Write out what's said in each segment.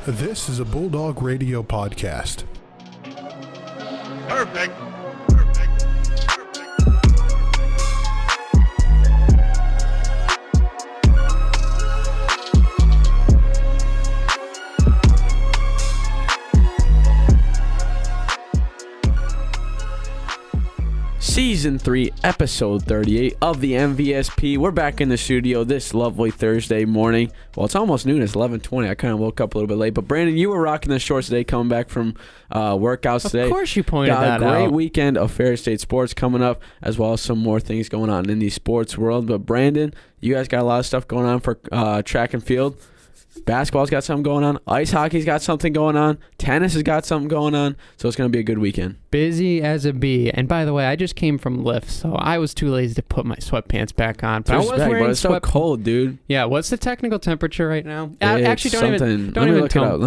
This is a Bulldog Radio podcast. Perfect. Season 3, Episode 38 of the MVSP. We're back in the studio this lovely Thursday morning. Well, it's almost noon. It's 11:20. I kind of woke up a little bit late. But, Brandon, you were rocking the shorts today, coming back from workouts today. Of course you pointed that out. Got a great weekend of Ferris State sports coming up, as well as some more things going on in the sports world. But, Brandon, you guys got a lot of stuff going on for track and field. Basketball's got something going on. Ice hockey's got something going on. Tennis has got something going on. So it's going to be a good weekend. Busy as a bee. And by the way, I just came from lift, so I was too lazy to put my sweatpants back on. But I was wearing it's so cold, dude. Yeah, what's the technical temperature right now? Actually, don't even tell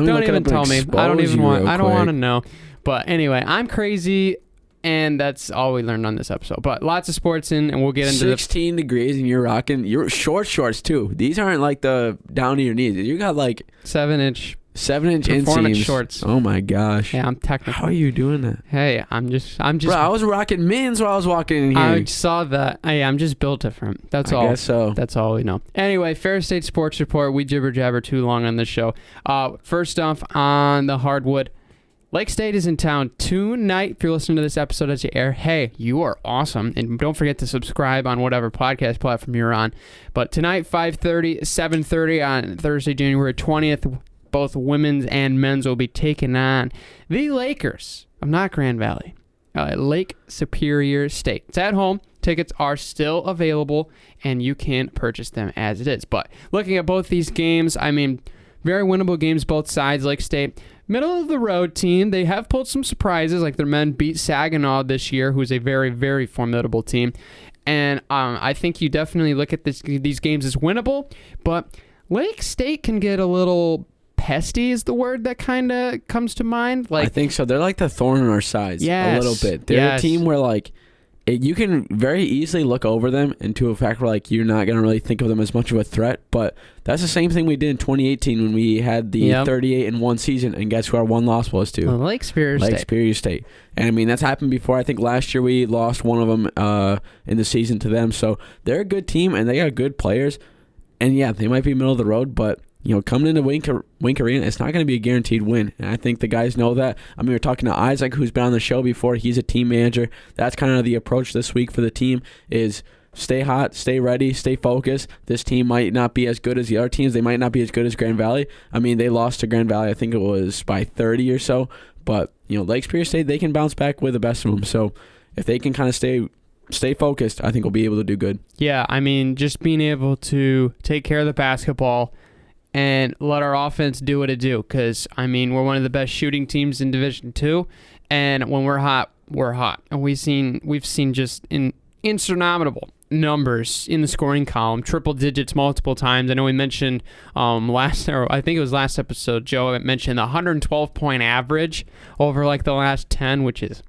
me. I don't want to know. But anyway, I'm crazy. And that's all we learned on this episode. But lots of sports and we'll get into 16 degrees, and you're rocking your shorts too. These aren't like the down to your knees. You got like 7-inch inseams shorts. Oh my gosh. Yeah, I'm technical. How are you doing that? Hey, I'm just. Bro, I was rocking mittens while I was walking in here. I saw that. Hey, I'm just built different. That's all. I guess so. That's all we know. Anyway, Ferris State Sports Report. We jibber jabber too long on this show. First off, on the hardwood. Lake State is in town tonight. If you're listening to this episode as you air, hey, you are awesome. And don't forget to subscribe on whatever podcast platform you're on. But tonight, 5:30, 7:30 on Thursday, January 20th, both women's and men's will be taking on the Lakers of not Grand Valley, Lake Superior State. It's at home. Tickets are still available, and you can purchase them as it is. But looking at both these games, I mean, very winnable games, both sides. Lake State, middle of the road team. They have pulled some surprises, like their men beat Saginaw this year, who's a very, very formidable team. And I think you definitely look at these games as winnable. But Lake State can get a little pesty is the word that kind of comes to mind. Like, I think so. They're like the thorn in our sides a little bit. They're a team where like you can very easily look over them into a fact where like you're not going to really think of them as much of a threat. But that's the same thing we did in 2018 when we had the 38-1 season, and guess who our one loss was to? Lake Superior State. And I mean, that's happened before. I think last year we lost one of them in the season to them. So they're a good team, and they got good players. And yeah, they might be middle of the road, but you know, coming into Wink Arena, it's not going to be a guaranteed win. And I think the guys know that. I mean, we're talking to Isaac, who's been on the show before. He's a team manager. That's kind of the approach this week for the team is stay hot, stay ready, stay focused. This team might not be as good as the other teams. They might not be as good as Grand Valley. I mean, they lost to Grand Valley, I think it was by 30 or so. But, you know, Lake Superior State, they can bounce back with the best of them. So if they can kind of stay focused, I think we'll be able to do good. Yeah, I mean, just being able to take care of the basketball and let our offense do what it do. Because, I mean, we're one of the best shooting teams in Division 2. And when we're hot, we're hot. And we've seen just insurmountable numbers in the scoring column, triple digits multiple times. I know we mentioned last episode, Joe mentioned the 112-point average over like the last 10, which is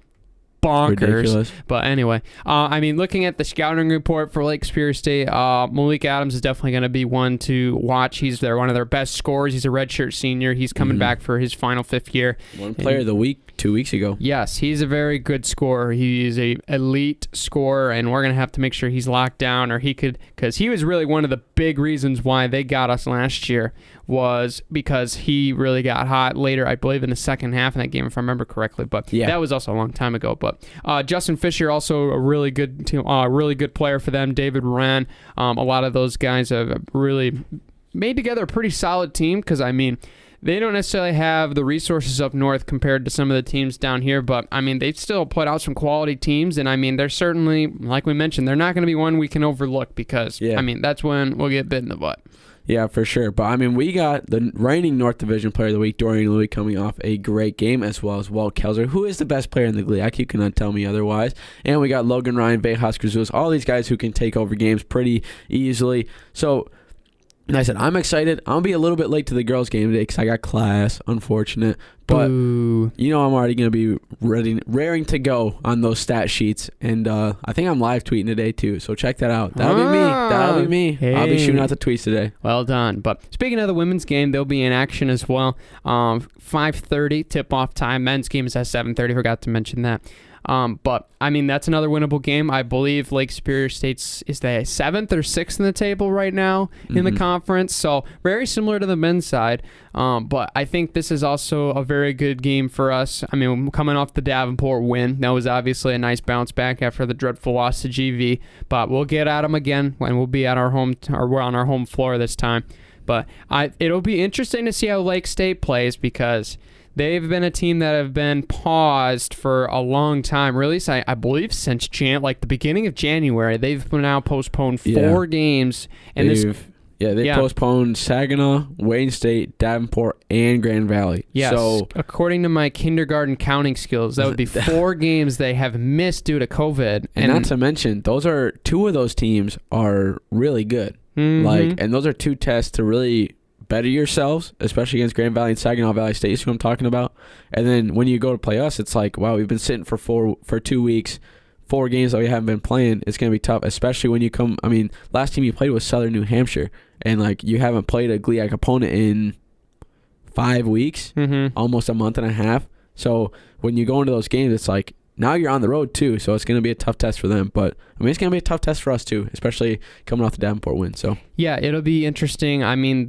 bonkers. Ridiculous. But anyway, I mean, looking at the scouting report for Lake Superior State, Malik Adams is definitely going to be one to watch. He's one of their best scorers. He's a redshirt senior. He's coming back for his final fifth year. One player of the week 2 weeks ago. Yes, he's a very good scorer. He is a elite scorer, and we're going to have to make sure he's locked down, or because he was really one of the big reasons why they got us last year, was because he really got hot later, I believe, in the second half in that game, if I remember correctly. But that was also a long time ago. But Justin Fisher, also a really good player for them. David Moran, a lot of those guys have really made together a pretty solid team, because, I mean, they don't necessarily have the resources up north compared to some of the teams down here, but, I mean, they've still put out some quality teams, and, I mean, they're certainly, like we mentioned, they're not going to be one we can overlook, because, I mean, that's when we'll get bit in the butt. Yeah, for sure. But, I mean, we got the reigning North Division Player of the Week, Dorian Louis, coming off a great game, as well as Walt Kelzer, who is the best player in the league. You cannot tell me otherwise. And we got Logan Ryan, Vejas Cruzuz, all these guys who can take over games pretty easily. So And I said, I'm excited. I'm going to be a little bit late to the girls' game today because I got class. Unfortunate. But, I'm already going to be raring to go on those stat sheets. And I think I'm live tweeting today, too. So check that out. That'll be me. Hey. I'll be shooting out the tweets today. Well done. But speaking of the women's game, they'll be in action as well. 5:30 tip-off time. Men's game is at 7:30. Forgot to mention that. But that's another winnable game. I believe Lake Superior State's is the 7th or 6th in the table right now in the conference. So very similar to the men's side. But I think this is also a very good game for us. Coming off the Davenport win, that was obviously a nice bounce back after the dreadful loss to GV. But we'll get at them again when we'll be at we're on our home floor this time. But it'll be interesting to see how Lake State plays because they've been a team that have been paused for a long time. Really, I believe since the beginning of January, they've now postponed 4 games. And they've postponed Saginaw, Wayne State, Davenport, and Grand Valley. Yes, so, according to my kindergarten counting skills, that would be 4 games they have missed due to COVID. And not to mention, 2 of those teams are really good. Mm-hmm. And those are 2 tests to really better yourselves, especially against Grand Valley and Saginaw Valley State, is who I'm talking about. And then when you go to play us, it's like, wow, we've been sitting for 2 weeks, 4 games that we haven't been playing. It's going to be tough, especially when you come. Last team you played was Southern New Hampshire, and you haven't played a GLIAC opponent in 5 weeks, almost a month and a half. So when you go into those games, it's like, now you're on the road too, so it's going to be a tough test for them. But it's going to be a tough test for us too, especially coming off the Davenport win. So yeah, it'll be interesting.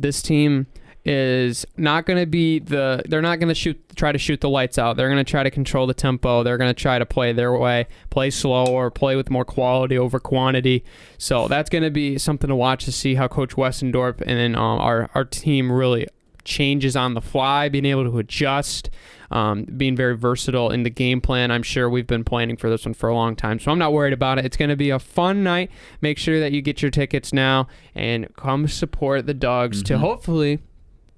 This team is not going to be they're not going to try to shoot the lights out. They're going to try to control the tempo. They're going to try to play their way, play slow, or play with more quality over quantity. So that's going to be something to watch to see how Coach Westendorp and then our team really changes on the fly, being able to adjust, being very versatile in the game plan. I'm sure we've been planning for this one for a long time, so I'm not worried about it. It's going to be a fun night. Make sure that you get your tickets now and come support the Dogs to hopefully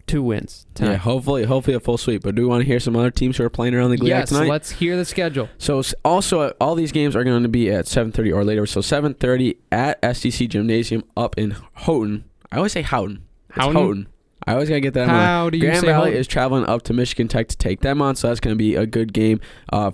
2 wins tonight. Yeah, hopefully a full sweep. But do we want to hear some other teams who are playing around the GLIAC tonight? Yes, let's hear the schedule. So also, all these games are going to be at 7:30 or later. So 7:30 at STC Gymnasium up in Houghton. I always say Houghton. It's Houghton. I always got to get that How do you Grand say Valley Houghton? is traveling up to Michigan Tech to take them on, so that's going to be a good game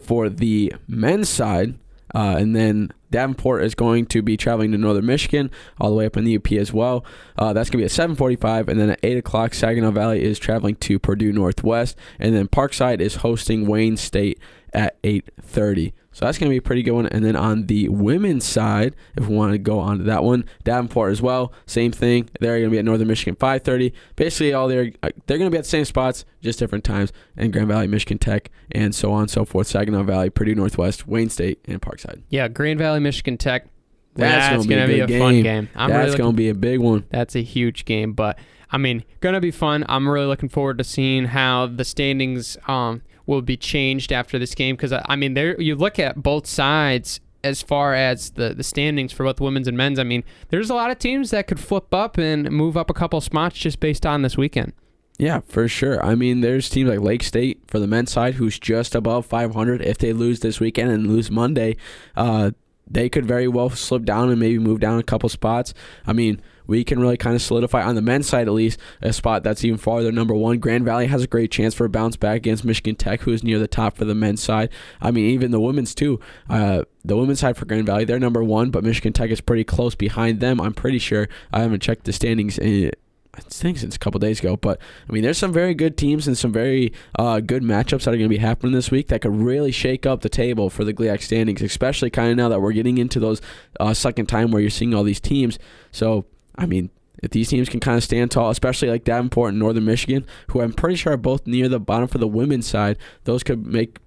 for the men's side. And then Davenport is going to be traveling to Northern Michigan, all the way up in the UP as well. That's going to be at 7:45, and then at 8 o'clock, Saginaw Valley is traveling to Purdue Northwest, and then Parkside is hosting Wayne State at 8:30. So that's going to be a pretty good one. And then on the women's side, if we want to go on to that one, Davenport as well, same thing. They're going to be at Northern Michigan 5:30. Basically, they're going to be at the same spots, just different times. And Grand Valley, Michigan Tech, and so on and so forth. Saginaw Valley, Purdue Northwest, Wayne State, and Parkside. Yeah, Grand Valley, Michigan Tech. That's going to be a fun game. That's going to be a big one. That's a huge game, but going to be fun. I'm really looking forward to seeing how the standings will be changed after this game because there you look at both sides as far as the standings for both women's and men's. There's a lot of teams that could flip up and move up a couple spots just based on this weekend. Yeah, for sure. There's teams like Lake State for the men's side who's just above 500. If they lose this weekend and lose Monday, they could very well slip down and maybe move down a couple spots. We can really kind of solidify, on the men's side at least, a spot that's even farther. Number 1, Grand Valley has a great chance for a bounce back against Michigan Tech, who is near the top for the men's side. Even the women's too. The women's side for Grand Valley, they're number 1, but Michigan Tech is pretty close behind them, I'm pretty sure. I haven't checked the standings I think since a couple days ago. But, there's some very good teams and some very good matchups that are going to be happening this week that could really shake up the table for the GLIAC standings, especially kind of now that we're getting into those second time where you're seeing all these teams. So, if these teams can kind of stand tall, especially like Davenport and Northern Michigan, who I'm pretty sure are both near the bottom for the women's side, those could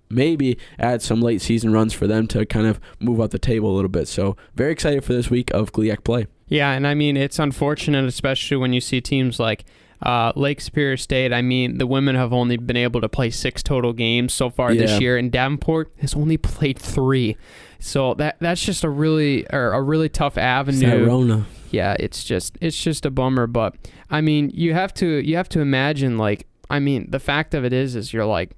maybe add some late season runs for them to kind of move up the table a little bit. So very excited for this week of GLIAC play. Yeah, and it's unfortunate, especially when you see teams like Lake Superior State. The women have only been able to play 6 total games so far this year, and Davenport has only played 3. So that's just a really tough avenue. Sarona. Yeah, it's just a bummer. But you have to imagine the fact of it is you're like,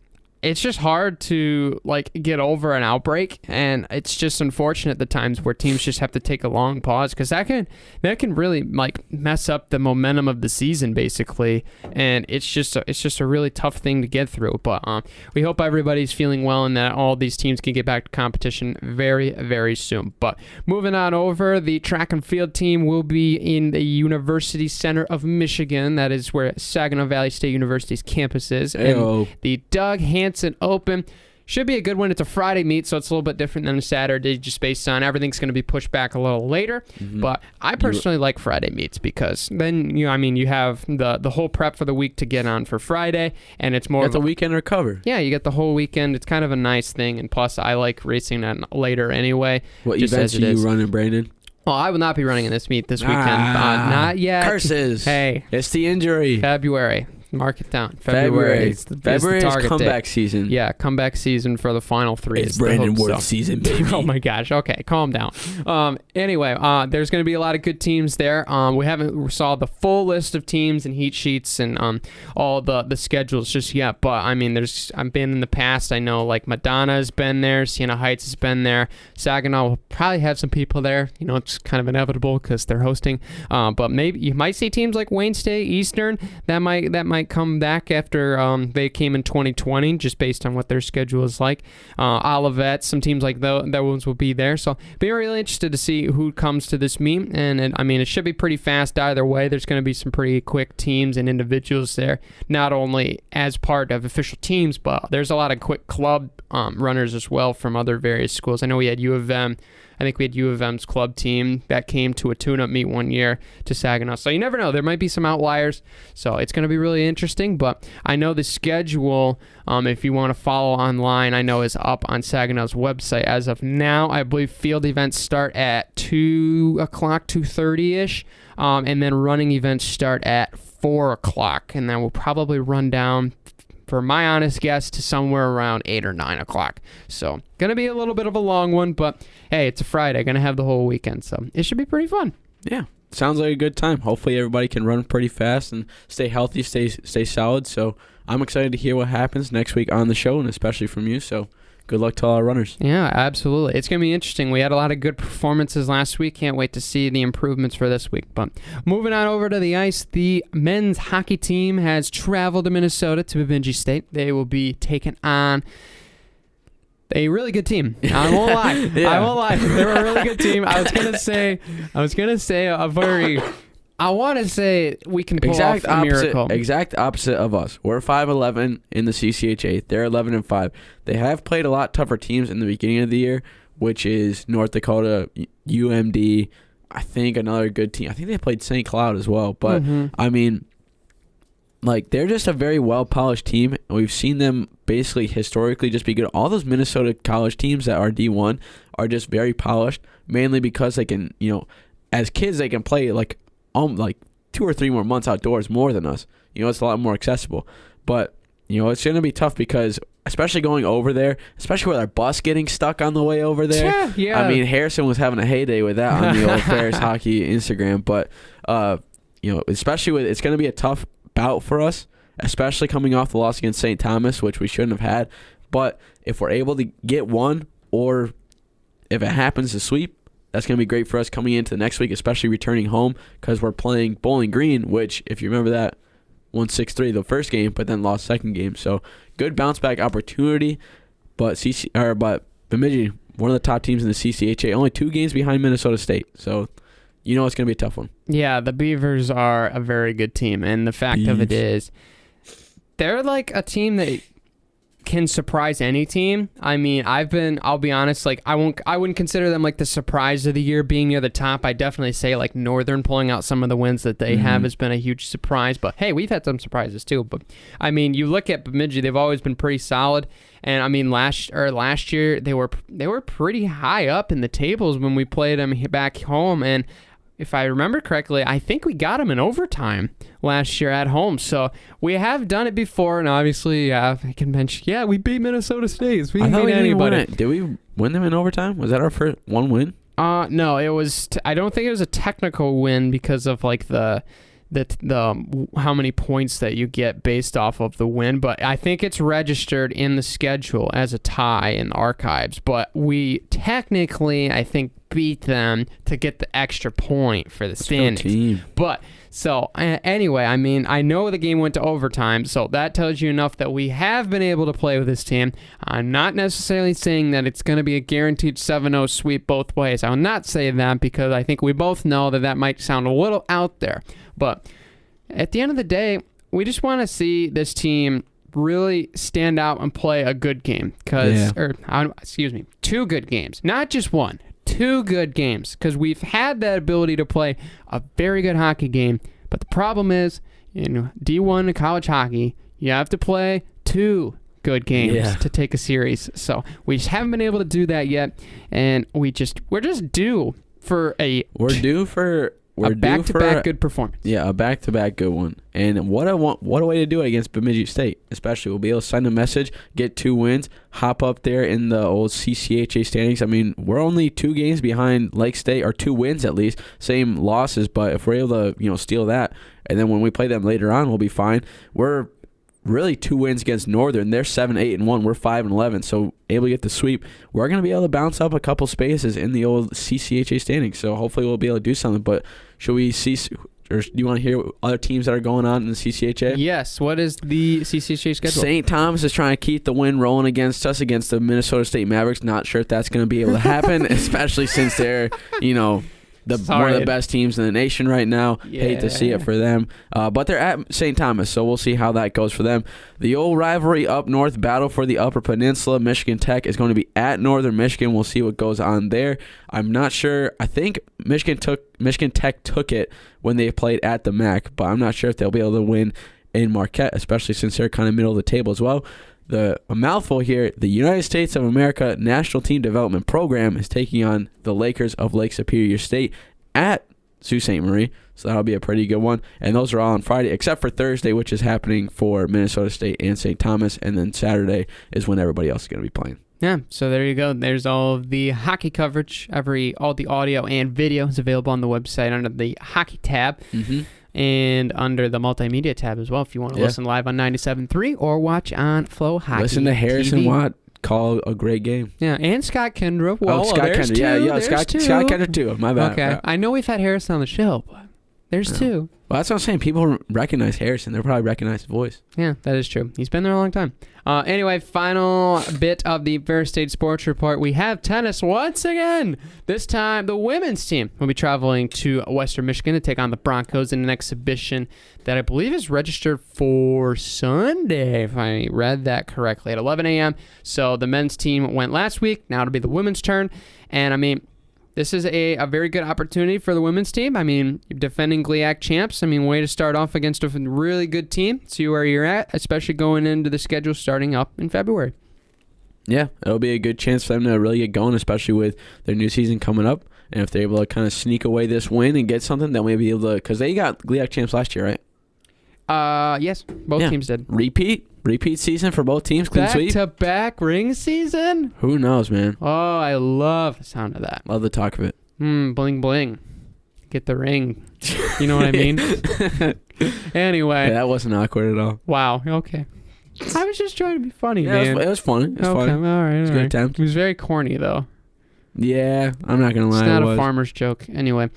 it's just hard to like get over an outbreak, and it's just unfortunate the times where teams just have to take a long pause, because that can really like mess up the momentum of the season basically, and it's just a really tough thing to get through. But we hope everybody's feeling well and that all these teams can get back to competition very, very soon. But moving on over, the track and field team will be in the University Center of Michigan. That is where Saginaw Valley State University's campus is. And the Doug Hansen Open should be a good one. It's a Friday meet, so it's a little bit different than a Saturday, just based on everything's going to be pushed back a little later. But I personally like Friday meets, because then you have the whole prep for the week to get on for Friday, and it's more of a weekend recover. Yeah, you get the whole weekend. It's kind of a nice thing, and plus I like racing that later anyway. What events are you running, Brandon? Well, I will not be running in this meet this weekend. Not yet. Curses. Hey, it's the injury. February. Mark it down. February is comeback season. Yeah, comeback season for the final three. It's Brandon Ward season, baby. Oh my gosh. Okay, calm down. Anyway, there's going to be a lot of good teams there. We haven't saw the full list of teams and heat sheets and all the schedules just yet. But I mean, I've been in the past. I know like Madonna's been there. Siena Heights has been there. Saginaw will probably have some people there. It's kind of inevitable because they're hosting. But maybe you might see teams like Wayne State, Eastern that might come back after they came in 2020, just based on what their schedule is like. Olivet, some teams like those will be there. So be really interested to see who comes to this meet. And it should be pretty fast either way. There's going to be some pretty quick teams and individuals there, not only as part of official teams, but there's a lot of quick club runners as well from other various schools. I know we had U of M. I think we had U of M's club team that came to a tune-up meet one year to Saginaw. So you never know. There might be some outliers. So it's going to be really interesting. But I know the schedule, if you want to follow online, I know is up on Saginaw's website. As of now, I believe field events start at 2 o'clock, 2:30-ish. And then running events start at 4 o'clock. And then we'll probably run down, for my honest guess, to somewhere around 8 or 9 o'clock. So going to be a little bit of a long one, but hey, it's a Friday. Going to have the whole weekend, so it should be pretty fun. Yeah, sounds like a good time. Hopefully everybody can run pretty fast and stay healthy, stay solid. So I'm excited to hear what happens next week on the show, and especially from you. So good luck to all our runners. Yeah, absolutely. It's going to be interesting. We had a lot of good performances last week. Can't wait to see the improvements for this week. But moving on over to the ice, the men's hockey team has traveled to Minnesota to Bemidji State. They will be taking on a really good team. I won't lie. Yeah. I won't lie. They're a really good team. I was gonna say a very. I want to say we can pull off a miracle. Exact opposite of us. We're 5-11 in the CCHA. They're 11-5. They have played a lot tougher teams in the beginning of the year, which is North Dakota, UMD. I think another good team. I think they played St. Cloud as well. But I mean, like, they're just a very well-polished team. We've seen them basically historically just be good. All those Minnesota college teams that are D1 are just very polished, mainly because they can, as kids, they can play like 2 or 3 more months outdoors more than us. It's a lot more accessible. But, it's going to be tough because, especially going over there, especially with our bus getting stuck on the way over there. Yeah. I mean, Harrison was having a heyday with that on the old Ferris Hockey Instagram. But, especially with, it's going to be a tough bout for us, especially coming off the loss against St. Thomas, which we shouldn't have had. But if we're able to get one, or if it happens to sweep, that's going to be great for us coming into the next week, especially returning home, because we're playing Bowling Green, which, if you remember that, won 6-3 the first game, but then lost second game. So good bounce back opportunity. But Bemidji, one of the top teams in the CCHA, only 2 games behind Minnesota State. So it's going to be a tough one. Yeah, the Beavers are a very good team, and the fact of it is, they're like a team that can surprise any team. I mean, I'll be honest, like, I wouldn't consider them like the surprise of the year being near the top. I definitely say like Northern pulling out some of the wins that they have has been a huge surprise. But hey, we've had some surprises too. But I mean, you look at Bemidji, they've always been pretty solid. And I mean, last year they were pretty high up in the tables when we played them back home. And if I remember correctly, I think we got them in overtime last year at home. So we have done it before, and obviously, I can mention, we beat Minnesota State. We didn't beat anybody. Did we win them in overtime? Was that our first one win? No, it was. I don't think it was a technical win because of like the how many points that you get based off of the win, but I think it's registered in the schedule as a tie in the archives. But we technically, I think, beat them to get the extra point for the standings. But so anyway, I mean, I know the game went to overtime, so that tells you enough that we have been able to play with this team. I'm not necessarily saying that it's going to be a guaranteed 7-0 sweep both ways. I will not say that because I think we both know that might sound a little out there. But at the end of the day, we just want to see this team really stand out and play a good game. Two good games, not just one. 2 good games, because we've had that ability to play a very good hockey game. But the problem is, in D1 college hockey, you have to play 2 good games to take a series. So we just haven't been able to do that yet, and we're just due for a back-to-back good performance. Yeah, a back-to-back good one. And what a way to do it against Bemidji State. Especially, we'll be able to send a message, get 2 wins, hop up there in the old CCHA standings. I mean, we're only 2 games behind Lake State, or 2 wins at least, same losses. But if we're able to, steal that, and then when we play them later on, we'll be fine. We're really 2 wins against Northern. They're 7-8-1. We're 5-11. So able to get the sweep. We're going to be able to bounce up a couple spaces in the old CCHA standings. So hopefully we'll be able to do something. But should we see, or do you want to hear other teams that are going on in the CCHA? Yes. What is the CCHA schedule? St. Thomas is trying to keep the win rolling against us, against the Minnesota State Mavericks. Not sure if that's going to be able to happen, especially since they're, one of the best teams in the nation right now. Yeah. Hate to see it for them. But they're at St. Thomas, so we'll see how that goes for them. The old rivalry up north, battle for the Upper Peninsula. Michigan Tech is going to be at Northern Michigan. We'll see what goes on there. I'm not sure. I think Michigan Tech took it when they played at the MAC, but I'm not sure if they'll be able to win in Marquette, especially since they're kind of middle of the table as well. A mouthful here, the United States of America National Team Development Program is taking on the Lakers of Lake Superior State at Sault Ste. Marie, so that'll be a pretty good one. And those are all on Friday, except for Thursday, which is happening for Minnesota State and St. Thomas, and then Saturday is when everybody else is going to be playing. Yeah, so there you go. There's all of the hockey coverage. All the audio and video is available on the website under the hockey tab. Mm-hmm. And under the multimedia tab as well, if you want to listen live on 97.3 or watch on Flow Hockey. Listen to Harrison Watt call a great game. Yeah, and Scott Kendra. Scott Kendra. Scott Kendra too. My bad. Okay, yeah. I know we've had Harrison on the show, but there's 2. Well, that's what I'm saying. People recognize Harrison. They'll probably recognize his voice. Yeah, that is true. He's been there a long time. Anyway, final bit of the Ferris State Sports Report. We have tennis once again. This time, the women's team will be traveling to Western Michigan to take on the Broncos in an exhibition that I believe is registered for Sunday, if I read that correctly, at 11 a.m. So the men's team went last week. Now it'll be the women's turn. And, I mean, this is a very good opportunity for the women's team. I mean, defending GLIAC champs. I mean, way to start off against a really good team. See where you're at, especially going into the schedule starting up in February. Yeah, it'll be a good chance for them to really get going, especially with their new season coming up. And if they're able to kind of sneak away this win and get something, they'll maybe be able to, because they got GLIAC champs last year, right? Yes, both teams did. Repeat season for both teams, clean sweep. Back-to-back ring season? Who knows, man? Oh, I love the sound of that. Love the talk of it. Bling, bling. Get the ring. You know what I mean? Anyway. Yeah, that wasn't awkward at all. Wow, okay. I was just trying to be funny, man. It was funny. It was funny. All right. It was a good attempt. It was very corny, though. Yeah, I'm not going to lie. It's not a farmer's joke. Anyway,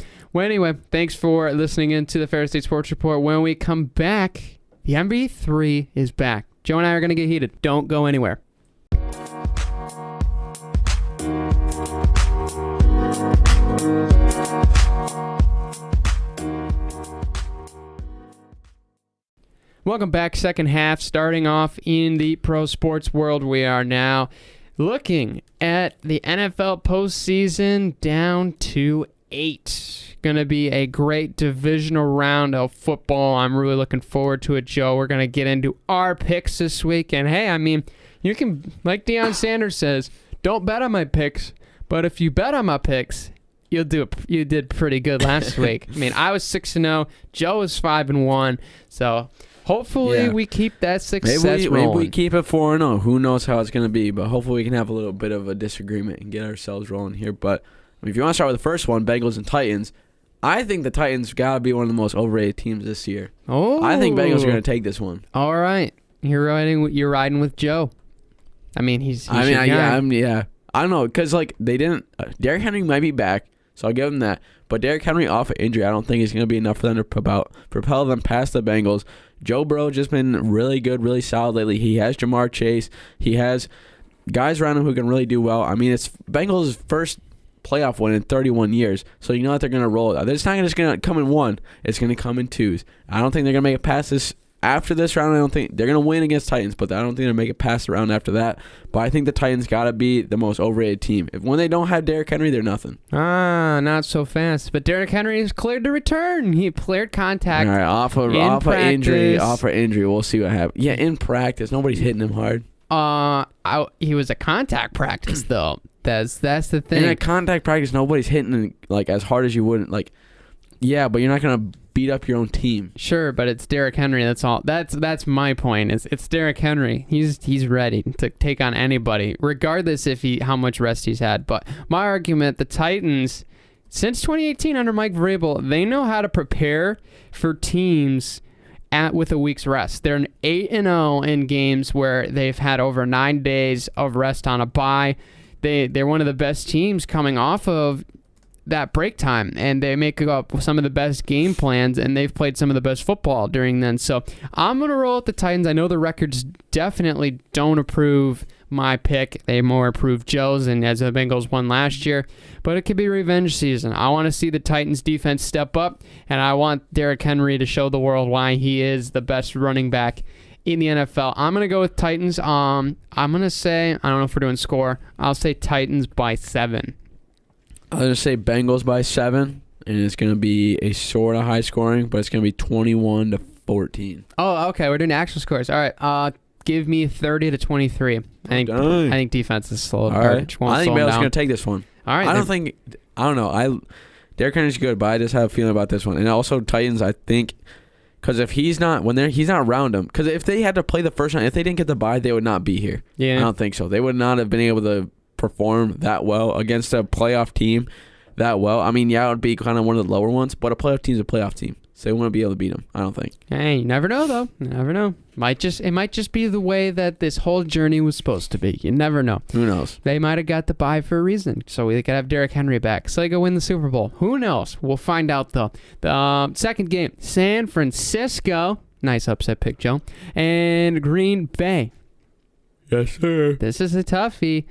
thanks for listening in to the Ferris State Sports Report. When we come back, the MB3 is back. Joe and I are going to get heated. Don't go anywhere. Welcome back. Second half, starting off in the pro sports world. We are now looking at the NFL postseason down to 8. Going to be a great divisional round of football. I'm really looking forward to it, Joe. We're going to get into our picks this week. And hey, I mean, you can, like Deion Sanders says, don't bet on my picks. But if you bet on my picks, you did pretty good last week. I mean, I was 6-0. Joe was 5-1. So hopefully we keep that success rolling. Maybe we keep it 4-0. Who knows how it's going to be. But hopefully we can have a little bit of a disagreement and get ourselves rolling here. But if you want to start with the first one, Bengals and Titans, I think the Titans got to be one of the most overrated teams this year. Oh. I think Bengals are going to take this one. All right. You're riding with Joe. I mean, yeah. I don't know, because, like, they didn't Derrick Henry might be back, so I'll give them that. But Derrick Henry off of injury, I don't think is going to be enough for them to propel them past the Bengals. Joe Burrow just been really good, really solid lately. He has Jamar Chase. He has guys around him who can really do well. I mean, it's Bengals' first playoff win in 31 years, so you know that they're going to roll it. It's not just going to come in one. It's going to come in twos. I don't think they're going to make it past this. After this round, I don't think they're going to win against Titans, but I don't think they're going to make it past the round after that. But I think the Titans got to be the most overrated team. When they don't have Derrick Henry, they're nothing. Not so fast. But Derrick Henry is cleared to return. He cleared contact. All right, off of injury, we'll see what happens. Yeah, in practice, nobody's hitting him hard. He was a contact practice though. That's the thing. In a contact practice, nobody's hitting like as hard as you wouldn't. Like, yeah, but you're not going to beat up your own team. Sure, but it's Derrick Henry. That's all. That's my point. It's Derrick Henry. He's ready to take on anybody, regardless how much rest he's had. But my argument, the Titans, since 2018 under Mike Vrabel, they know how to prepare for teams with a week's rest. They're 8-0 in games where they've had over 9 days of rest on a bye. They're one of the best teams coming off of that break time, and they make up some of the best game plans, and they've played some of the best football during then. So I'm going to roll with the Titans. I know the records definitely don't approve my pick. They more approve Joe's, and as the Bengals won last year, but it could be revenge season. I want to see the Titans defense step up, and I want Derrick Henry to show the world why he is the best running back in the NFL. I'm going to go with Titans. I'm going to say, I don't know if we're doing score. I'll say Titans by 7. I'll just say Bengals by 7, and it's going to be a sort of high scoring, but it's going to be 21-14. Oh, okay. We're doing actual scores. All right. Give me 30-23. I think defense is slow. All right. I think Bell's going to take this one. All right. I don't know. Derrick Henry's good, but I just have a feeling about this one. And also Titans, I think, because if he's not around them, because if they had to play the first round, if they didn't get the bye, they would not be here. Yeah. I don't think so. They would not have been able to perform that well against a playoff team that well. I mean, yeah, it would be kind of one of the lower ones, but a playoff team's a playoff team, so they wouldn't be able to beat them, I don't think. Hey, you never know, though. You never know. It might just be the way that this whole journey was supposed to be. You never know. Who knows? They might have got the bye for a reason, so they could have Derrick Henry back, so they go win the Super Bowl. Who knows? We'll find out, though. The second game, San Francisco. Nice upset pick, Joe. And Green Bay. Yes, sir. This is a toughie.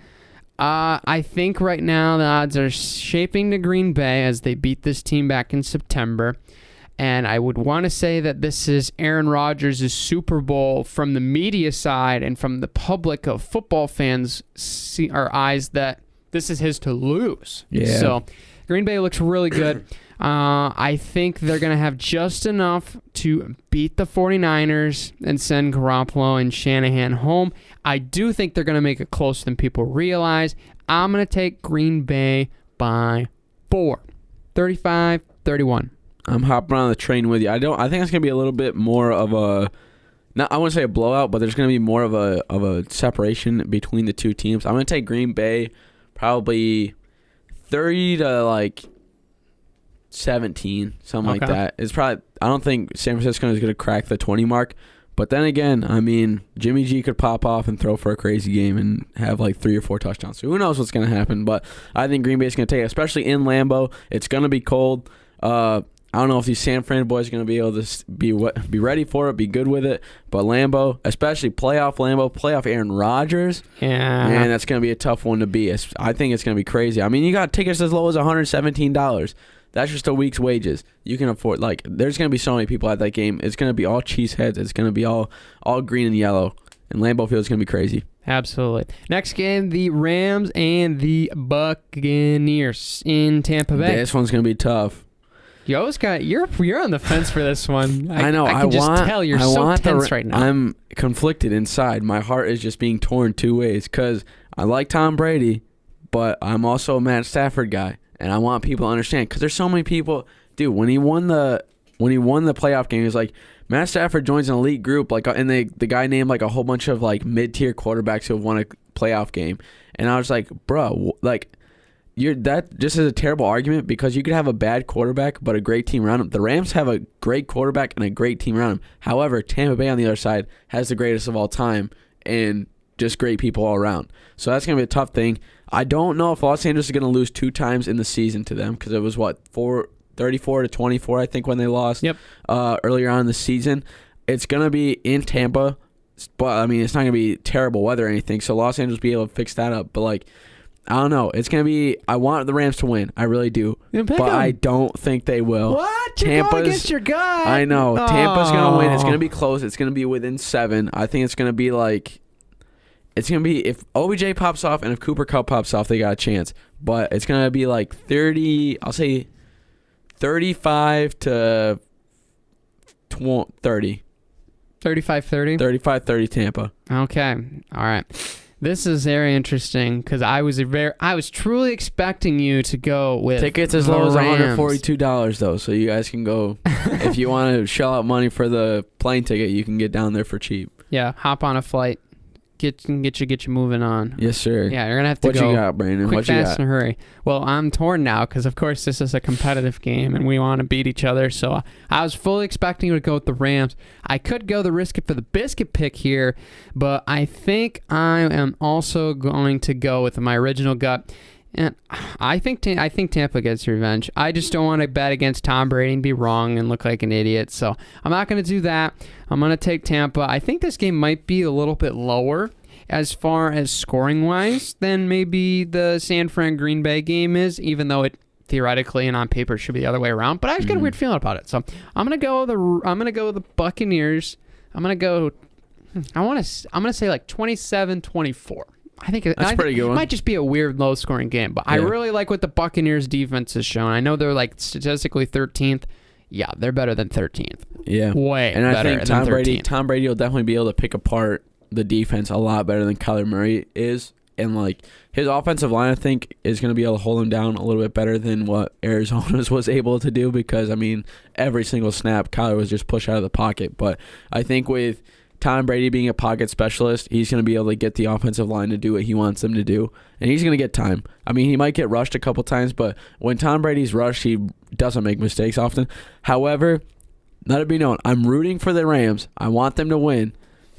I think right now the odds are shaping to Green Bay as they beat this team back in September. And I would want to say that this is Aaron Rodgers' Super Bowl from the media side and from the public of football fans' eyes, that this is his to lose. Yeah. So Green Bay looks really good. I think they're going to have just enough to beat the 49ers and send Garoppolo and Shanahan home. I do think they're going to make it closer than people realize. I'm going to take Green Bay by 4. 35-31. I'm hopping on the train with you. I think it's going to be a little bit more of a, not, I wouldn't say a blowout, but there's going to be more of a separation between the two teams. I'm going to take Green Bay probably 30-17, something like that. It's probably, I don't think San Francisco is going to crack the 20 mark. But then again, I mean, Jimmy G could pop off and throw for a crazy game and have like 3 or 4 touchdowns. So who knows what's going to happen? But I think Green Bay is going to take it, especially in Lambeau. It's going to be cold. I don't know if these San Fran boys are going to be able to be ready for it, be good with it. But Lambeau, especially playoff Aaron Rodgers, man, that's going to be a tough one to beat. I think it's going to be crazy. I mean, you got tickets as low as $117. That's just a week's wages. You can afford, like, there's going to be so many people at that game. It's going to be all cheeseheads. It's going to be all green and yellow. And Lambeau Field is going to be crazy. Absolutely. Next game, the Rams and the Buccaneers in Tampa Bay. This one's going to be tough. You're on the fence for this one. I know. I can just tell you're so tense right now. I'm conflicted inside. My heart is just being torn 2 ways because I like Tom Brady, but I'm also a Matt Stafford guy. And I want people to understand, because there's so many people, dude. When he won the playoff game, he was like, Matt Stafford joins an elite group, like, and the guy named like a whole bunch of like mid-tier quarterbacks who have won a playoff game, and I was like, bro, like, that just is a terrible argument because you could have a bad quarterback but a great team around him. The Rams have a great quarterback and a great team around him. However, Tampa Bay on the other side has the greatest of all time and just great people all around. So that's going to be a tough thing. I don't know if Los Angeles is going to lose 2 times in the season to them because it was, 34-24, I think, when they lost earlier on in the season. It's going to be in Tampa, but, I mean, it's not going to be terrible weather or anything, so Los Angeles will be able to fix that up. But, like, I don't know. It's going to be – I want the Rams to win. I really do. But I don't think they will. What? You're going against your guy. I know. Oh. Tampa's going to win. It's going to be close. It's going to be within 7. I think it's going to be like – it's going to be, if OBJ pops off and if Cooper Kupp pops off, they got a chance. But it's going to be like 30, I'll say 35 to 30. 35-30? 35-30 Tampa. Okay. All right. This is very interesting because I was truly expecting you to go with tickets as low as $142 though, so you guys can go. If you want to shell out money for the plane ticket, you can get down there for cheap. Yeah, hop on a flight. Get you moving on. Yes, sir. Yeah, you're gonna have to go. What you got, Brandon? Quick, fast, and hurry. Well, I'm torn now because, of course, this is a competitive game and we want to beat each other. So I was fully expecting to go with the Rams. I could go the risk it for the biscuit pick here, but I think I am also going to go with my original gut. And I think Tampa gets revenge. I just don't want to bet against Tom Brady and be wrong and look like an idiot. So I'm not going to do that. I'm going to take Tampa. I think this game might be a little bit lower as far as scoring-wise than maybe the San Fran Green Bay game is, even though it theoretically and on paper should be the other way around. But I just got a weird feeling about it. So I'm going to go with the Buccaneers. I'm going to say like 27-24. I think that's a pretty good one. It might just be a weird low-scoring game, but I really like what the Buccaneers defense has shown. I know they're like statistically 13th. Yeah, they're better than 13th. Yeah, way and better I think Tom Brady will definitely be able to pick apart the defense a lot better than Kyler Murray is, and like his offensive line, I think, is going to be able to hold him down a little bit better than what Arizona's was able to do because I mean every single snap Kyler was just pushed out of the pocket. But I think with Tom Brady being a pocket specialist, he's going to be able to get the offensive line to do what he wants them to do, and he's going to get time. I mean, he might get rushed a couple times, but when Tom Brady's rushed, he doesn't make mistakes often. However, let it be known, I'm rooting for the Rams. I want them to win,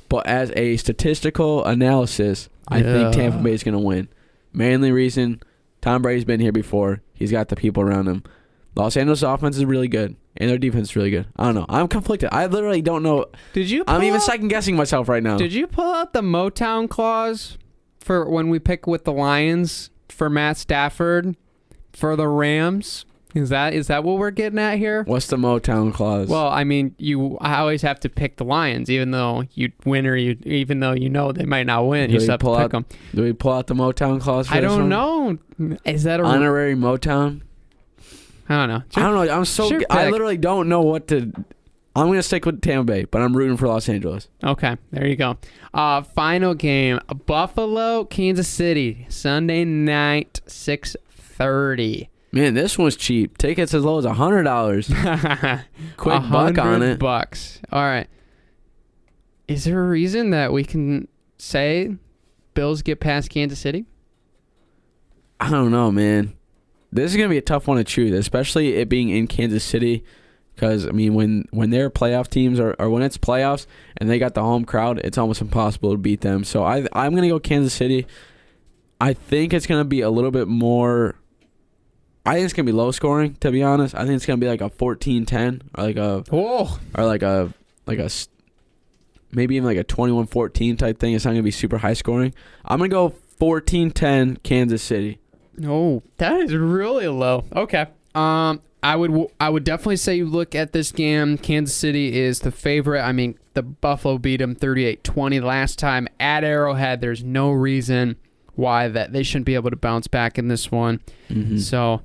but as a statistical analysis, I think Tampa Bay is going to win. Mainly reason, Tom Brady's been here before. He's got the people around him. Los Angeles offense is really good, and their defense is really good. I don't know. I'm conflicted. I literally don't know. I'm even second-guessing myself right now. Did you pull out the Motown clause for when we pick with the Lions for Matt Stafford for the Rams? Is that what we're getting at here? What's the Motown clause? Well, I mean, I always have to pick the Lions, even though you win even though you know they might not win. You still have to pick them. Do we pull out the Motown clause for I this don't one? know. Is that a honorary Motown? I don't know. I don't know. I literally don't know what to. I'm going to stick with Tampa Bay, but I'm rooting for Los Angeles. Okay, there you go. Final game: Buffalo, Kansas City, Sunday night, 6:30. Man, this one's cheap. Tickets as low as $100. Quick buck on it. $100. All right. Is there a reason that we can say Bills get past Kansas City? I don't know, man. This is going to be a tough one to choose, especially it being in Kansas City. Because, I mean, when they're playoff teams or when it's playoffs and they got the home crowd, it's almost impossible to beat them. So I'm going to go Kansas City. I think it's going to be a little bit more... I think it's going to be low scoring, to be honest. I think it's going to be like a 14-10 or maybe even like a 21-14 type thing. It's not going to be super high scoring. I'm going to go 14-10 Kansas City. Oh, that is really low. Okay. I would definitely say you look at this game. Kansas City is the favorite. I mean, the Buffalo beat them 38-20 last time at Arrowhead. There's no reason why that they shouldn't be able to bounce back in this one. Mm-hmm. So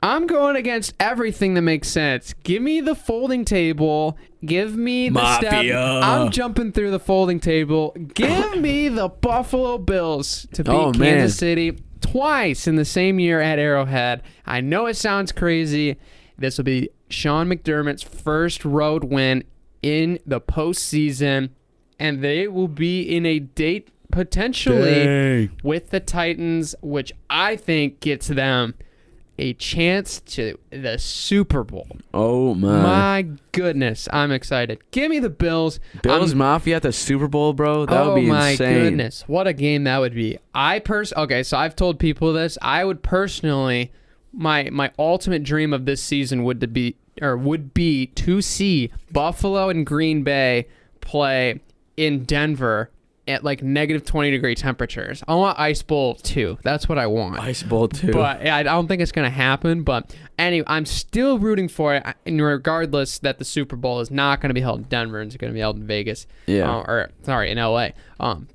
I'm going against everything that makes sense. Give me the folding table. Give me the Mafia. step. I'm jumping through the folding table. Give me the Buffalo Bills to beat Kansas City twice in the same year at Arrowhead. I know it sounds crazy. This will be Sean McDermott's first road win in the postseason, and they will be in a potentially with the Titans, which I think gets them a chance to the Super Bowl. Oh, my goodness. I'm excited. Give me the Bills. Bills Mafia at the Super Bowl, bro. That would be insane. Oh, my goodness. What a game that would be. Okay, so I've told people this. I would personally, my ultimate dream of this season would be to see Buffalo and Green Bay play in Denver at like negative 20-degree temperatures. I want Ice Bowl 2. That's what I want. Ice Bowl 2. But I don't think it's going to happen. But anyway, I'm still rooting for it, and regardless that the Super Bowl is not going to be held in Denver and it's going to be held in Vegas. Yeah. In LA.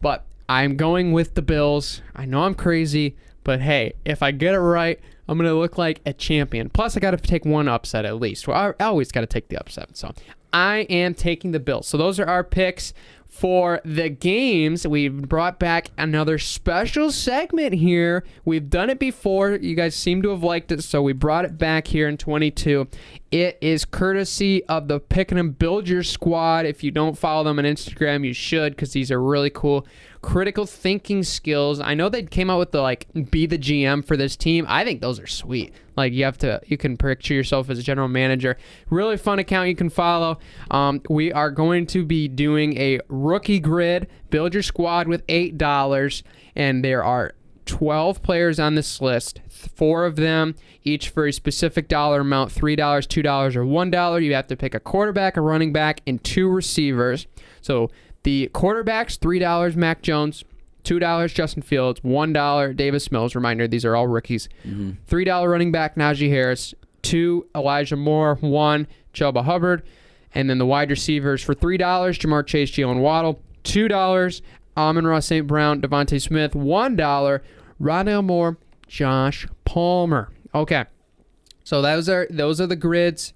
But I'm going with the Bills. I know I'm crazy, but hey, if I get it right, I'm going to look like a champion. Plus, I got to take one upset at least. Well, I always got to take the upset. So I am taking the Bills. So those are our picks. For the games, we've brought back another special segment here. We've done it before. You guys seem to have liked it, so we brought it back here in 22. It is courtesy of the Pickinem Build Your Squad. If you don't follow them on Instagram, you should, because these are really cool critical thinking skills. I know they came out with the be the GM for this team. I think those are sweet. You can picture yourself as a general manager. Really fun account you can follow. We are going to be doing a rookie grid. Build your squad with $8, and there are 12 players on this list. 4 of them, each for a specific dollar amount: $3, $2, or $1. You have to pick a quarterback, a running back, and 2 receivers. So the quarterbacks, $3 Mac Jones, $2 Justin Fields, $1 Davis Mills. Reminder, these are all rookies. Mm-hmm. $3 running back Najee Harris, $2 Elijah Moore, $1 Chuba Hubbard. And then the wide receivers for $3, Jamar Chase, Jalen Waddle, $2 Amon-Ra St. Brown, Devontae Smith, $1 Rondale Moore, Josh Palmer. Okay, so those are the grids.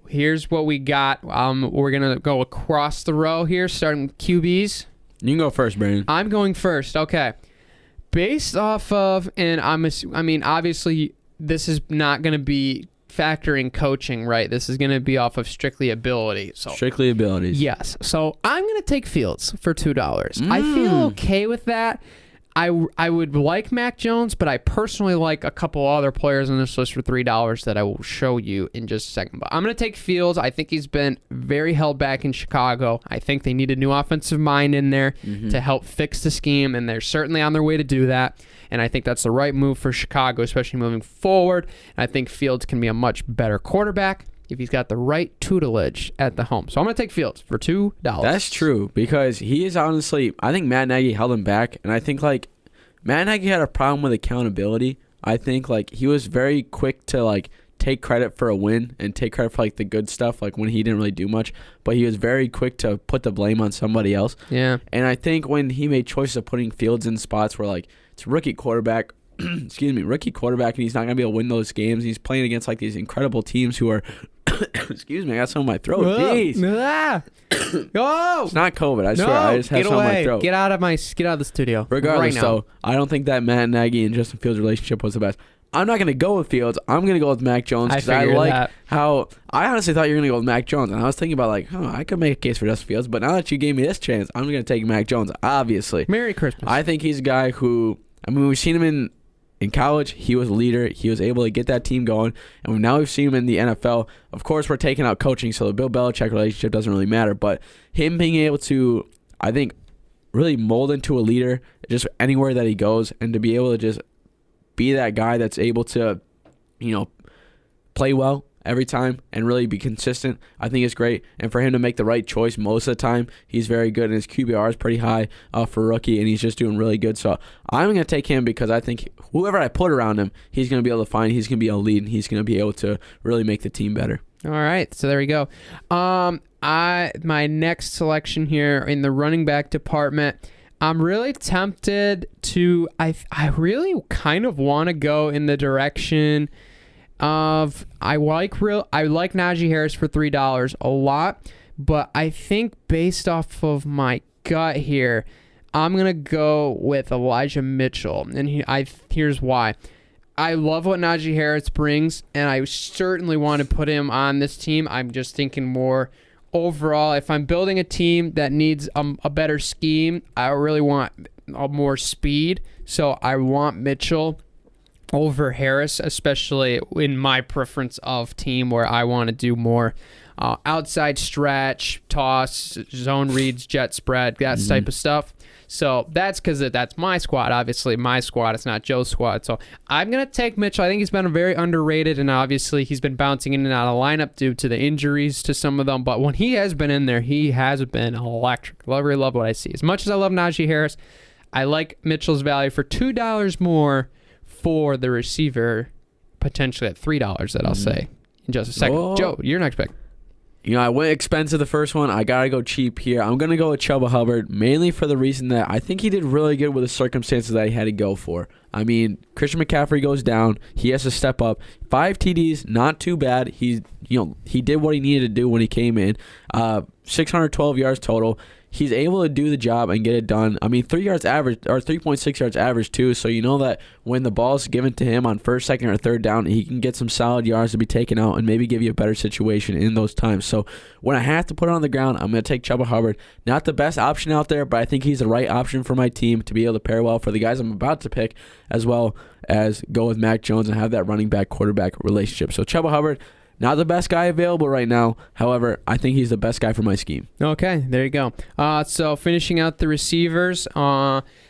Here's what we got. We're going to go across the row here, starting with QBs. You can go first, Brandon. I'm going first. Okay. Based off of, and obviously, this is not going to be factoring coaching, right? This is going to be off of strictly ability. So strictly abilities. Yes. So I'm going to take Fields for $2. I feel okay with that. I would like Mac Jones, but I personally like a couple other players on this list for $3 that I will show you in just a second. But I'm going to take Fields. I think he's been very held back in Chicago. I think they need a new offensive mind in there to help fix the scheme, and they're certainly on their way to do that. And I think that's the right move for Chicago, especially moving forward. And I think Fields can be a much better quarterback if he's got the right tutelage at the home. So I'm going to take Fields for $2. That's true, because he is honestly, I think Matt Nagy held him back, and I think Matt Nagy had a problem with accountability. I think he was very quick to take credit for a win and take credit for the good stuff, when he didn't really do much, but he was very quick to put the blame on somebody else. Yeah. And I think when he made choices of putting Fields in spots where it's a rookie quarterback, rookie quarterback, and he's not going to be able to win those games. He's playing against these incredible teams who are excuse me, I got some in my throat. Jeez. Oh! It's not COVID, I swear. I just have some in my throat. Get out of the studio. Regardless, right so I don't think that Matt Nagy and Justin Fields' relationship was the best. I'm not going to go with Fields. I'm going to go with Mac Jones, because I like how I honestly thought you were going to go with Mac Jones, and I was thinking about I could make a case for Justin Fields, but now that you gave me this chance, I'm going to take Mac Jones, obviously. Merry Christmas. I think he's a guy who, we've seen him in college. He was a leader. He was able to get that team going, and now we've seen him in the NFL. Of course, we're taking out coaching, so the Bill Belichick relationship doesn't really matter, but him being able to, I think, really mold into a leader just anywhere that he goes, and to be able to just be that guy that's able to, play well every time and really be consistent, I think is great. And for him to make the right choice most of the time, he's very good, and his QBR is pretty high for a rookie, and he's just doing really good. So I'm going to take him, because I think whoever I put around him, he's going to be able to find, he's going to be able to lead, and he's going to be able to really make the team better. All right, so there we go. My next selection here in the running back department, I'm really tempted to, I really kind of want to go in the direction of, I like Najee Harris for $3 a lot, but I think based off of my gut here, I'm going to go with Elijah Mitchell, and here's why. I love what Najee Harris brings, and I certainly want to put him on this team. I'm just thinking more overall, if I'm building a team that needs a better scheme, I really want more speed. So I want Mitchell over Harris, especially in my preference of team where I want to do more outside stretch, toss, zone reads, jet spread, that type of stuff. So that's because that's my squad. Obviously, my squad. It's not Joe's squad. So I'm going to take Mitchell. I think he's been very underrated, and obviously he's been bouncing in and out of lineup due to the injuries to some of them. But when he has been in there, he has been electric. Really love what I see. As much as I love Najee Harris, I like Mitchell's value for $2 more for the receiver, potentially at $3 that I'll say in just a second. Whoa. Joe, your next pick. I went expensive the first one. I got to go cheap here. I'm going to go with Chuba Hubbard, mainly for the reason that I think he did really good with the circumstances that he had to go for. I mean, Christian McCaffrey goes down. He has to step up. 5 TDs, not too bad. He did what he needed to do when he came in. 612 yards total. He's able to do the job and get it done. I mean, 3 yards average or 3.6 yards average too. So you know that when the ball's given to him on first, second, or third down, he can get some solid yards to be taken out and maybe give you a better situation in those times. So when I have to put it on the ground, I'm going to take Chuba Hubbard. Not the best option out there, but I think he's the right option for my team to be able to pair well for the guys I'm about to pick, as well as go with Mac Jones and have that running back quarterback relationship. So Chuba Hubbard. Not the best guy available right now. However, I think he's the best guy for my scheme. Okay, there you go. So finishing out the receivers.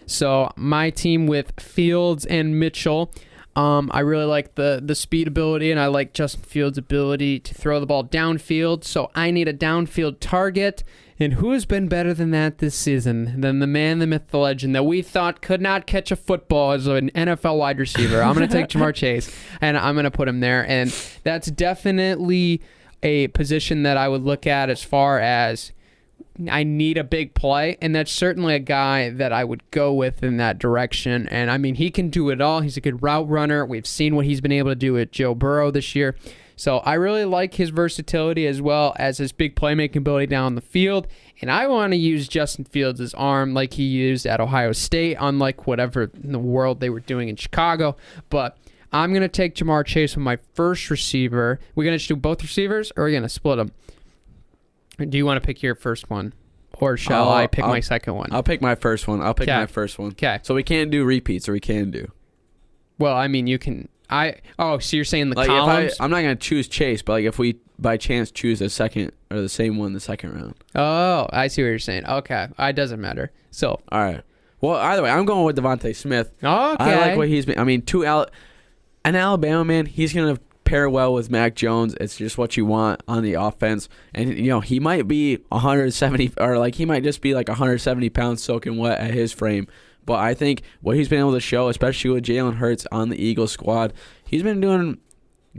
So my team with Fields and Mitchell. I really like the speed ability, and I like Justin Fields' ability to throw the ball downfield. So I need a downfield target. And who has been better than that this season than the man, the myth, the legend that we thought could not catch a football as an NFL wide receiver? I'm going to take Jamar Chase, and I'm going to put him there. And that's definitely a position that I would look at as far as I need a big play, and that's certainly a guy that I would go with in that direction. And, I mean, he can do it all. He's a good route runner. We've seen what he's been able to do with Joe Burrow this year. So I really like his versatility as well as his big playmaking ability down the field. And I want to use Justin Fields' arm like he used at Ohio State, unlike whatever in the world they were doing in Chicago. But I'm going to take Jamar Chase with my first receiver. We're going to just do both receivers, or are we going to split them? Do you want to pick your first one? Or shall I pick my second one? I'll pick my first one. Okay. So we can't do repeats, or we can do. Well, I mean, you can... so you're saying the columns? I'm not going to choose Chase, but if we by chance choose a second or the same one the second round. Oh, I see what you're saying. Okay. It doesn't matter. So. All right. Well, either way, I'm going with Devontae Smith. Okay. I like what he's been. I mean, an Alabama man, he's going to pair well with Mac Jones. It's just what you want on the offense. And, he might be 170, or he might just be 170 pounds soaking wet at his frame. But I think what he's been able to show, especially with Jalen Hurts on the Eagles squad, he's been doing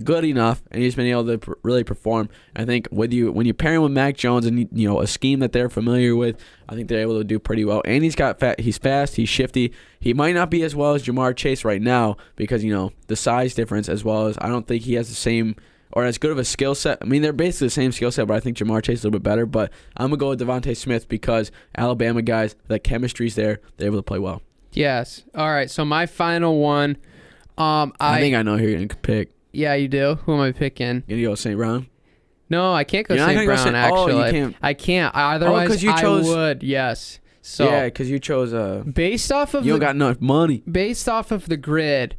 good enough, and he's been able to really perform. I think when you pair him with Mac Jones and a scheme that they're familiar with, I think they're able to do pretty well. And he's fast, he's shifty. He might not be as well as Jamar Chase right now because the size difference, as well as I don't think he has the same or as good of a skill set. I mean, they're basically the same skill set, but I think Jamar Chase is a little bit better. But I'm going to go with Devontae Smith because Alabama guys, the chemistry's there. They're able to play well. Yes. All right, so my final one. I think I know who you're going to pick. Yeah, you do? Who am I picking? You going to go St. Brown? No, I can't go St. Brown, actually. Oh, you can't. I can't. Otherwise, I would, yes. So, yeah, because you chose based off of you don't got enough money. Based off of the grid,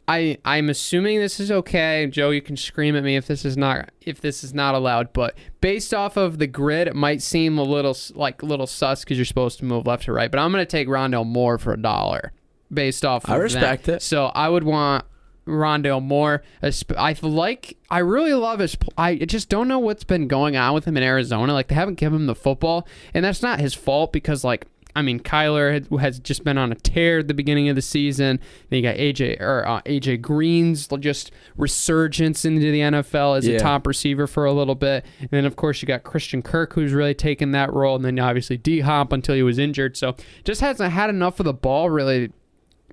I'm assuming this is okay. Joe, you can scream at me if this is not allowed. But based off of the grid, it might seem a little sus because you're supposed to move left to right. But I'm going to take Rondale Moore for $1 based off of I respect that. it. So I would want Rondale Moore. I really love his. I just don't know what's been going on with him in Arizona. They haven't given him the football, and that's not his fault because Kyler has just been on a tear at the beginning of the season. Then you got AJ Green's just resurgence into the NFL as a top receiver for a little bit. And then, of course, you got Christian Kirk, who's really taken that role. And then, obviously, D-Hop until he was injured. So, just hasn't had enough of the ball, really,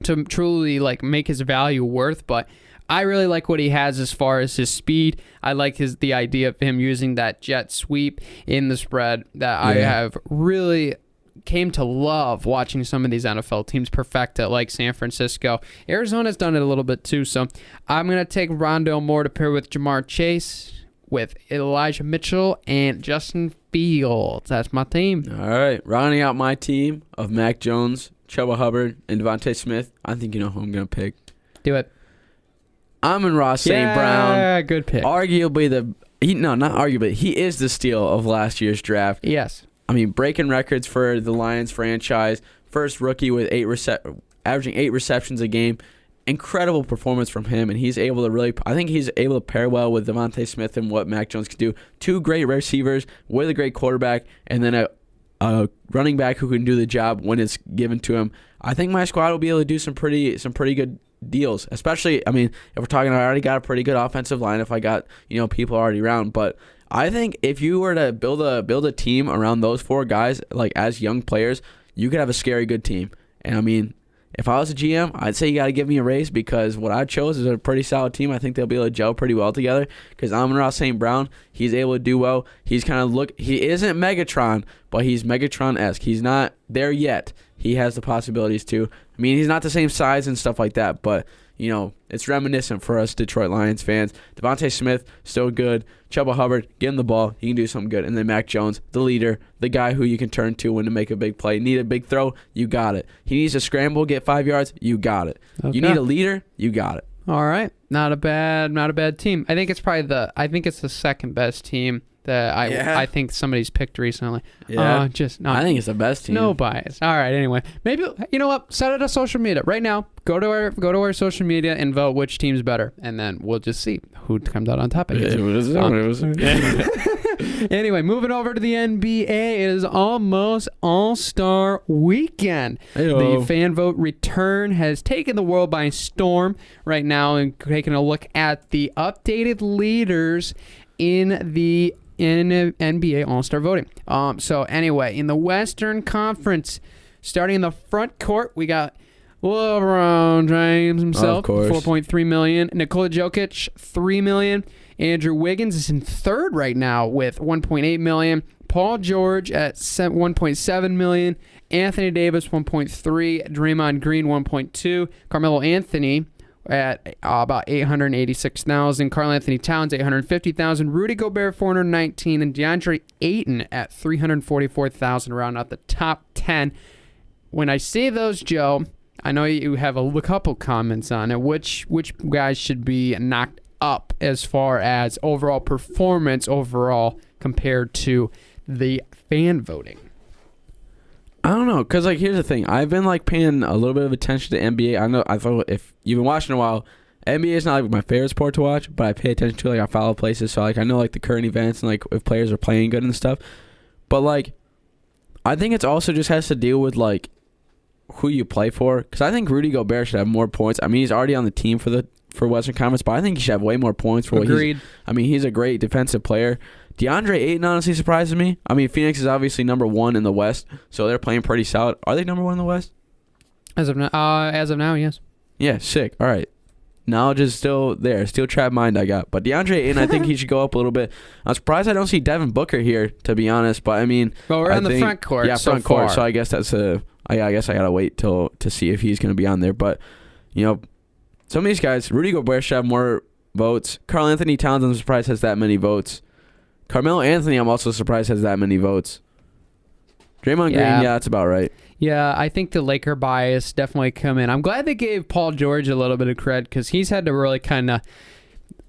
to truly, make his value worth. But I really like what he has as far as his speed. I like the idea of him using that jet sweep in the spread that I have really came to love watching some of these NFL teams perfect it, like San Francisco. Arizona's done it a little bit too, so I'm going to take Rondale Moore to pair with Jamar Chase, with Elijah Mitchell and Justin Fields. That's my team. All right. Rounding out my team of Mac Jones, Chuba Hubbard, and Devontae Smith, I think you know who I'm going to pick. Do it. Amon-Ra St. Brown. Yeah, good pick. Arguably not arguably, he is the steal of last year's draft. Yes. I mean, breaking records for the Lions franchise. First rookie with averaging 8 receptions a game. Incredible performance from him, and he's able to I think he's able to pair well with Devontae Smith and what Mac Jones can do. 2 great receivers with a great quarterback, and then a running back who can do the job when it's given to him. I think my squad will be able to do some pretty good deals, especially, I mean, if we're talking, I already got a pretty good offensive line if I got, people already around, but I think if you were to build a team around those 4 guys, like as young players, you could have a scary good team. And I mean, if I was a GM, I'd say you got to give me a raise because what I chose is a pretty solid team. I think they'll be able to gel pretty well together because Amon-Ra St. Brown, he's able to do well. He's he isn't Megatron, but he's Megatron-esque. He's not there yet. He has the possibilities to. I mean, he's not the same size and stuff like that, but, it's reminiscent for us Detroit Lions fans. Devontae Smith, still good. Chuba Hubbard, give him the ball. He can do something good. And then Mac Jones, the leader, the guy who you can turn to when to make a big play. Need a big throw? You got it. He needs to scramble, get 5 yards? You got it. Okay. You need a leader? You got it. All right. Not a bad team. I think it's the second best team that I think somebody's picked recently. Yeah. I think it's the best team. No bias. All right. Anyway, maybe you know what? Set it to social media right now. Go to our social media and vote which team's better, and then we'll just see who comes out on top. Anyway, moving over to the NBA, it is almost All-Star Weekend. Hey-o. The fan vote return has taken the world by storm right now, and taking a look at the updated leaders in the NBA All-Star voting. So anyway, in the Western Conference, starting in the front court, we got LeBron James himself, $4.3 million. Nikola Jokic, $3 million. Andrew Wiggins is in third right now with $1.8 million. Paul George at $1.7 million. Anthony Davis, $1.3. Draymond Green, $1.2. Carmelo Anthony at about $886,000. Karl Anthony Towns, $850,000. Rudy Gobert, $419,000, and DeAndre Ayton at $344,000, round out the top 10. When I say those, Joe, I know you have a couple comments on it. Which guys should be knocked up as far as overall performance compared to the fan voting? I don't know, because, here's the thing. I've been, paying a little bit of attention to NBA. I thought if you've been watching a while, NBA is not, my favorite sport to watch, but I pay attention to it. I follow places, so, I know, the current events and, if players are playing good and stuff. But, I think it's also just has to deal with, who you play for. Because I think Rudy Gobert should have more points. I mean, he's already on the team for Western Conference, but I think he should have way more points for Agreed. He's a great defensive player. DeAndre Ayton honestly surprises me. I mean, Phoenix is obviously number 1 in the West, so they're playing pretty solid. Are they number 1 in the West? As of now, yes. Yeah, sick. All right. Knowledge is still there. Still trap mind I got. But DeAndre Ayton, I think he should go up a little bit. I'm surprised I don't see Devin Booker here, to be honest. But, well, we're on the front court. Yeah, front court. So I guess that's I guess I got to wait to see if he's going to be on there. But, some of these guys, Rudy Gobert should have more votes. Karl Anthony Towns, I'm surprised has that many votes. Carmelo Anthony, I'm also surprised has that many votes. Draymond Green, yeah, that's about right. Yeah, I think the Laker bias definitely come in. I'm glad they gave Paul George a little bit of credit because he's had to really kind of.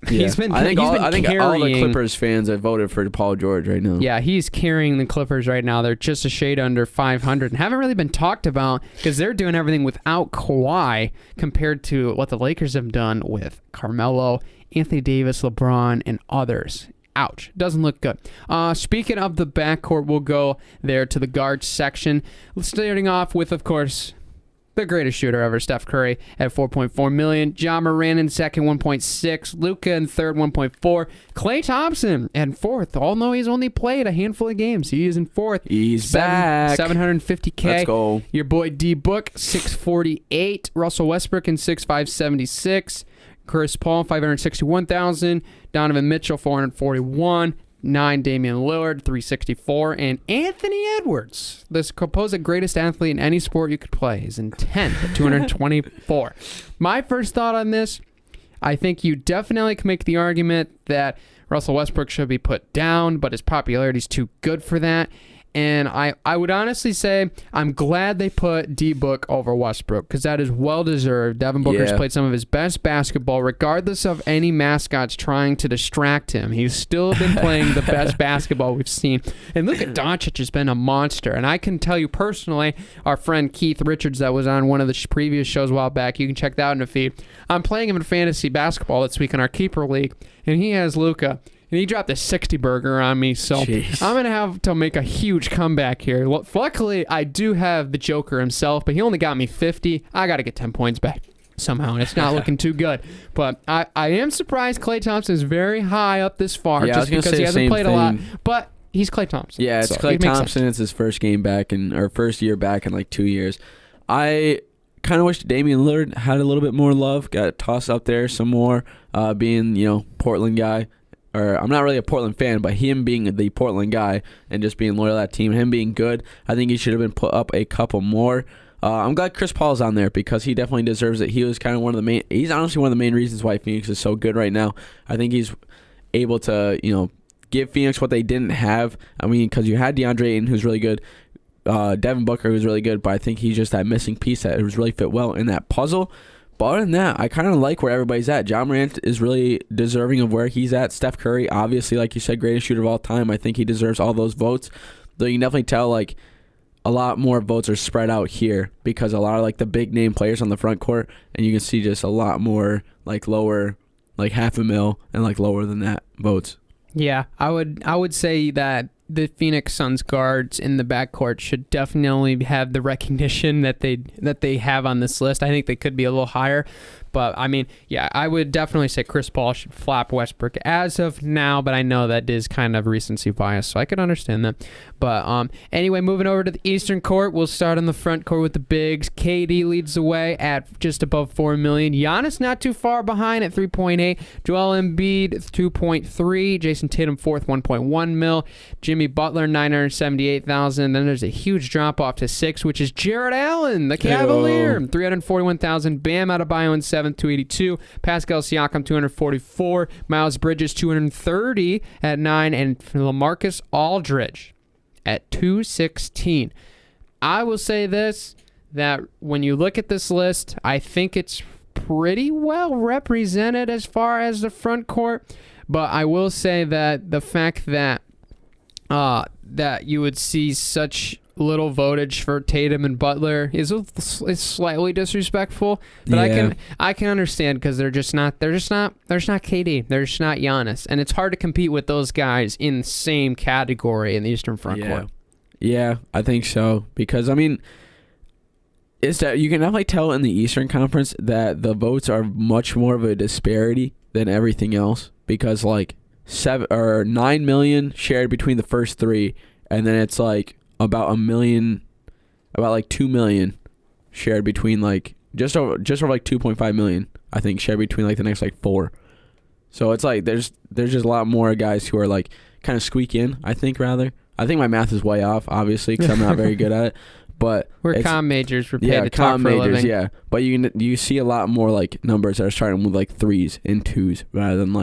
Yeah. I think all the Clippers fans have voted for Paul George right now. Yeah, he's carrying the Clippers right now. They're just a shade under 500 and haven't really been talked about because they're doing everything without Kawhi compared to what the Lakers have done with Carmelo, Anthony Davis, LeBron, and others. Ouch. Doesn't look good. Speaking of the backcourt, we'll go there to the guard section. Starting off with, of course, the greatest shooter ever, Steph Curry, at $4.4 million. Ja Morant in second, $1.6 million. Luka in third, $1.4 million. Klay Thompson in fourth. Although he's only played a handful of games, he is in fourth. He's back. $750K. Let's go. Your boy D-Book, $648,000. Russell Westbrook in 6'5", 76. Chris Paul, $561,000. Donovan Mitchell, $441,000. 9, Damian Lillard, $364,000. And Anthony Edwards, the supposed greatest athlete in any sport you could play, is in 10th at $224,000. My first thought on this, I think you definitely can make the argument that Russell Westbrook should be put down, but his popularity is too good for that. And I would honestly say I'm glad they put D-Book over Westbrook because that is well-deserved. Devin Booker's played some of his best basketball, regardless of any mascots trying to distract him. He's still been playing the best basketball we've seen. And look at Doncic has been a monster. And I can tell you personally, our friend Keith Richards that was on one of the previous shows a while back, you can check that out in the feed. I'm playing him in fantasy basketball this week in our Keeper League, and he has Luka. And he dropped a 60-burger on me, so Jeez. I'm going to have to make a huge comeback here. Luckily, I do have the Joker himself, but he only got me 50. I got to get 10 points back somehow, and it's not looking too good. But I am surprised Klay Thompson is very high up this far just because he hasn't played a lot. But he's Klay Thompson. Yeah, it's Klay Thompson. It's his first game back, or first year back in like 2 years. I kind of wish Damian Lillard had a little bit more love, got tossed up there some more, being, Portland guy. Or I'm not really a Portland fan, but him being the Portland guy and just being loyal to that team, him being good, I think he should have been put up a couple more. I'm glad Chris Paul's on there because he definitely deserves it. He was kind of he's honestly one of the main reasons why Phoenix is so good right now. I think he's able to, give Phoenix what they didn't have. I mean, because you had DeAndre Ayton, who's really good, Devin Booker, who's really good, but I think he's just that missing piece that was really fit well in that puzzle. But other than that, I kind of like where everybody's at. John Morant is really deserving of where he's at. Steph Curry, obviously, like you said, greatest shooter of all time. I think he deserves all those votes. Though you can definitely tell, a lot more votes are spread out here because a lot of, the big-name players on the front court, and you can see just a lot more, lower, half a mil and, lower than that votes. Yeah, I would say that the Phoenix Suns guards in the backcourt should definitely have the recognition that they have on this list. I think they could be a little higher. But, I mean, yeah, I would definitely say Chris Paul should flap Westbrook as of now, but I know that is kind of recency bias, so I could understand that. But anyway, moving over to the Eastern Court, we'll start on the front court with the bigs. KD leads the way at just above $4 million. Giannis not too far behind at 3.8. Joel Embiid 2.3. Jason Tatum fourth, 1.1 mil. Jimmy Butler 978,000. Then there's a huge drop off to 6, which is Jared Allen, the Cavalier, 341,000. Bam Adebayo in 7th, 282. Pascal Siakam 244. Miles Bridges 230 at 9, and LaMarcus Aldridge at 216. I will say this, that when you look at this list, I think it's pretty well represented as far as the front court, but I will say that the fact that that you would see such little votage for Tatum and Butler is slightly disrespectful, but I can understand because they're just not KD, they're just not Giannis, and it's hard to compete with those guys in the same category in the Eastern front court. Yeah, I think so because I mean, it's that you can definitely tell in the Eastern Conference that the votes are much more of a disparity than everything else because 7 or 9 million shared between the first 3, and then it's about 2 million shared between just over 2.5 million, I think, shared between the next 4. So it's there's just a lot more guys who are kind of squeak in, I think my math is way off, obviously, because I'm not very good at it. But we're comm majors, we're paid to talk for a living. Yeah, but you see a lot more numbers that are starting with 3s and 2s rather than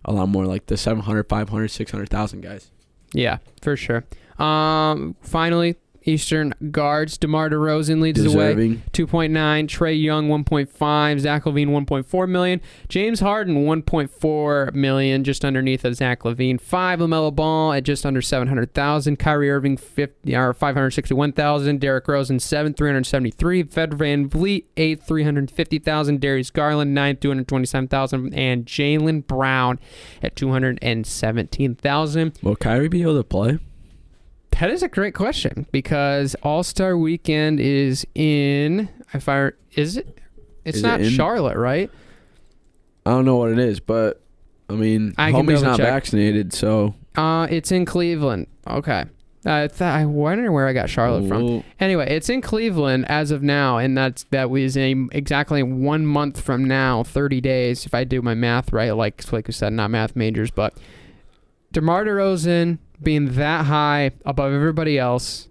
a lot more the 700, 500, 600,000 guys. Yeah, for sure. Finally, Eastern guards, DeMar DeRozan leads the way, 2.9. Trae Young, 1.5. Zach LaVine, 1.4 million. James Harden, 1.4 million, just underneath of Zach LaVine. 5. LaMelo Ball at just under 700,000. Kyrie Irving, 561,000. Derrick Rose in 7th, 373. Fred VanVleet, 8th, 350,000. Darius Garland, 9th, 227,000. And Jaylen Brown at 217,000. Will Kyrie be able to play? That is a great question because All-Star Weekend is in. It's not Charlotte, right? I don't know what it is, but I mean, homie's not vaccinated, so. It's in Cleveland. Okay. I wonder where I got Charlotte from. Anyway, it's in Cleveland as of now, and that was exactly 1 month from now, 30 days, if I do my math right. Like we said, not math majors, but DeMar DeRozan being that high above everybody else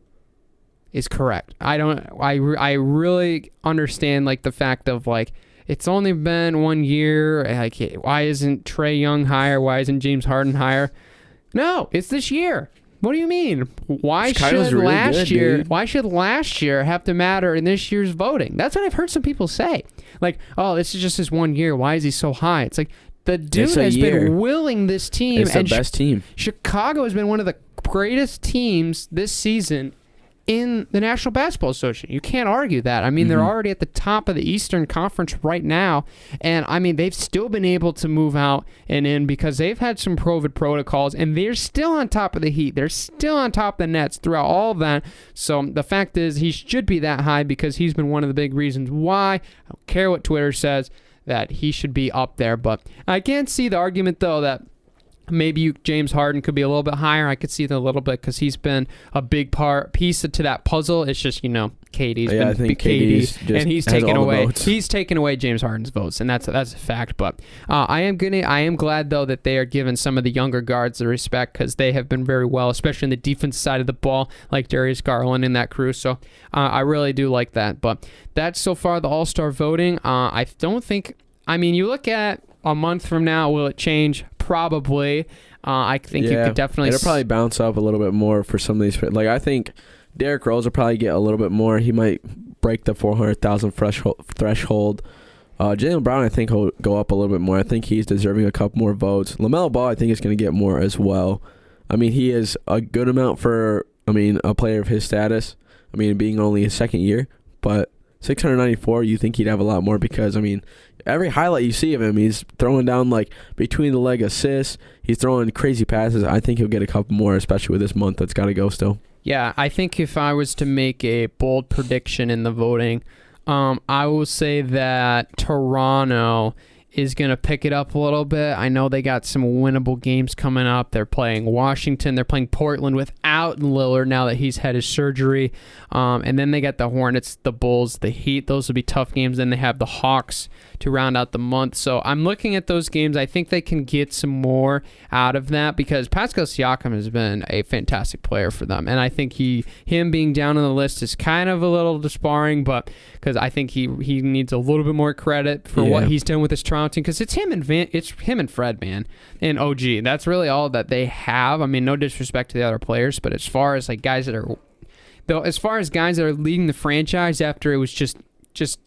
is correct. I really understand the fact of it's only been 1 year. Like, why isn't Trae Young higher? Why isn't James Harden higher? No, it's this year. What do you mean? Why should last year have to matter in this year's voting? That's what I've heard some people say. Like, oh, this is just his 1 year. Why is he so high? It's like, the dude has been willing this team. It's the best team. Chicago has been one of the greatest teams this season in the National Basketball Association. You can't argue that. I mean, they're already at the top of the Eastern Conference right now. And, I mean, they've still been able to move out and in because they've had some COVID protocols, and they're still on top of the Heat. They're still on top of the Nets throughout all of that. So the fact is he should be that high because he's been one of the big reasons why. I don't care what Twitter says, that he should be up there. But I can't see the argument, though, that maybe James Harden could be a little bit higher. I could see that a little bit because he's been a big piece to that puzzle. It's just, KD's been KD, and he's taken away James Harden's votes, and that's a fact. But I am glad though that they are giving some of the younger guards the respect because they have been very well, especially in the defense side of the ball, like Darius Garland and that crew. So I really do like that. But that's so far the All-Star voting. I don't think. I mean, you look at a month from now, will it change? Probably. I think you could definitely. It'll probably bounce up a little bit more for some of these. Like, I think Derrick Rose will probably get a little bit more. He might break the 400,000 threshold. Jaylen Brown, I think, will go up a little bit more. I think he's deserving a couple more votes. LaMelo Ball, I think, is going to get more as well. I mean, he is a good amount for, a player of his status. Being only his second year. But 694, you think he'd have a lot more because, every highlight you see of him, he's throwing down, like, between the leg assists. He's throwing crazy passes. I think he'll get a couple more, especially with this month that's got to go still. Yeah, I think if I was to make a bold prediction in the voting, I will say that Toronto is going to pick it up a little bit. I know they got some winnable games coming up. They're playing Washington. They're playing Portland without Lillard now that he's had his surgery. And then they got the Hornets, the Bulls, the Heat. Those will be tough games. Then they have the Hawks to round out the month. So I'm looking at those games. I think they can get some more out of that because Pascal Siakam has been a fantastic player for them. And I think him being down on the list is kind of a little disbarring, but because I think he needs a little bit more credit for what he's done with his Toronto team because it's him and Fred, man, and OG. That's really all that they have. No disrespect to the other players, but as far as guys that are leading the franchise after it was just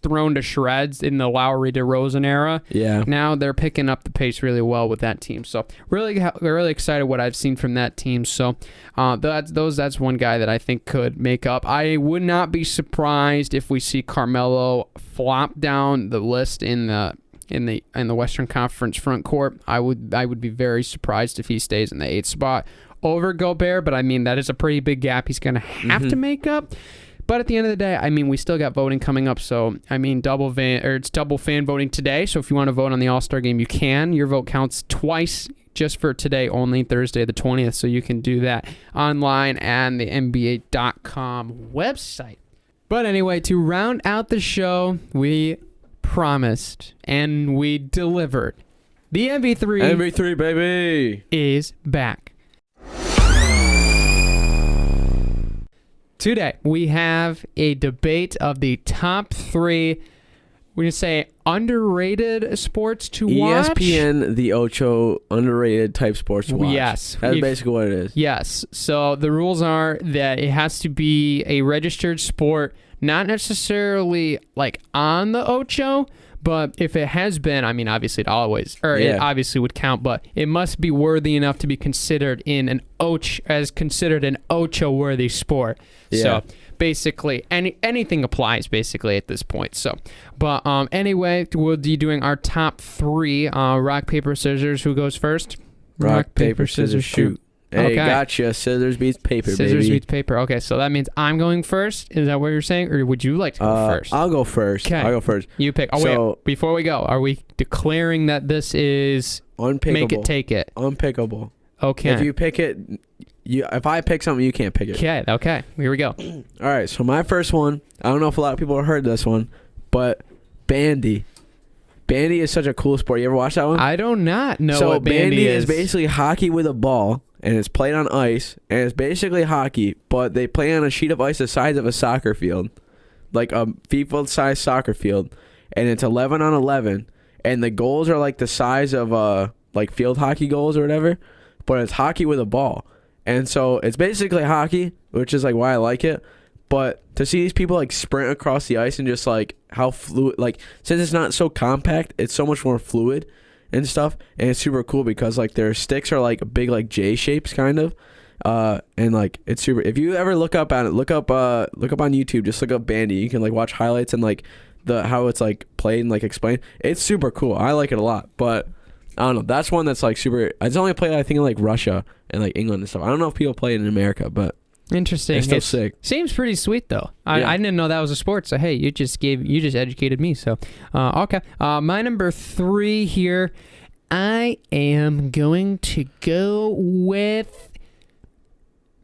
thrown to shreds in the Lowry DeRozan era. Yeah. Now they're picking up the pace really well with that team. So really excited what I've seen from that team. So that's one guy that I think could make up. I would not be surprised if we see Carmelo flop down the list in the Western Conference front court. I would be very surprised if he stays in the 8th spot over Gobert, but that is a pretty big gap he's going to have to make up. But at the end of the day, we still got voting coming up. So, it's double fan voting today. So if you want to vote on the All-Star game, you can. Your vote counts twice just for today only, Thursday the 20th. So you can do that online and the NBA.com website. But anyway, to round out the show, we promised and we delivered. The MV3. MV3, baby. Is back. Today, we have a debate of the top 3, we're going to say, underrated sports to watch. ESPN, the Ocho, underrated type sports to watch. Yes. That's basically what it is. Yes. So the rules are that it has to be a registered sport, not necessarily on the Ocho, but if it has been, obviously it obviously would count, but it must be worthy enough to be considered in an Ocho-worthy sport. Yeah. So basically, anything applies basically at this point. So, but anyway, we'll be doing our top 3. Rock, paper, scissors. Who goes first? Rock, paper, scissors, shoot. Hey, gotcha. Scissors beats paper, baby. Scissors beats paper. Okay, so that means I'm going first. Is that what you're saying? Or would you like to go first? I'll go first. Okay. I'll go first. You pick. Wait. Before we go, are we declaring that this is unpickable? Make it, take it. Unpickable. Okay. If you pick it, if I pick something, you can't pick it. Okay. Here we go. All right, so my first one, I don't know if a lot of people have heard this one, but bandy. Bandy is such a cool sport. You ever watch that one? I do not know what bandy is. Basically hockey with a ball. And it's played on ice, and it's basically hockey, but they play on a sheet of ice the size of a soccer field, like a FIFA-sized soccer field. and it's 11 on 11, and the goals are like the size of like field hockey goals or whatever, but it's hockey with a ball. And so it's basically hockey, which is like why I like it. But to see these people like sprint across the ice and just like how fluid, like since it's not so compact, it's so much more fluid and stuff. And it's super cool because like their sticks are like big like J shapes kind of. And like it's super. If you ever look up on YouTube, just look up bandy. You can like watch highlights and like how it's like played and like explained. It's super cool. I like it a lot. But I don't know. That's one that's like super. It's only played I think in like Russia and like England and stuff. I don't know if people play it in America, but interesting. It's still sick. Seems pretty sweet though. I didn't know that was a sport. So hey, you just educated me. So okay. My number 3 here. I am going to go with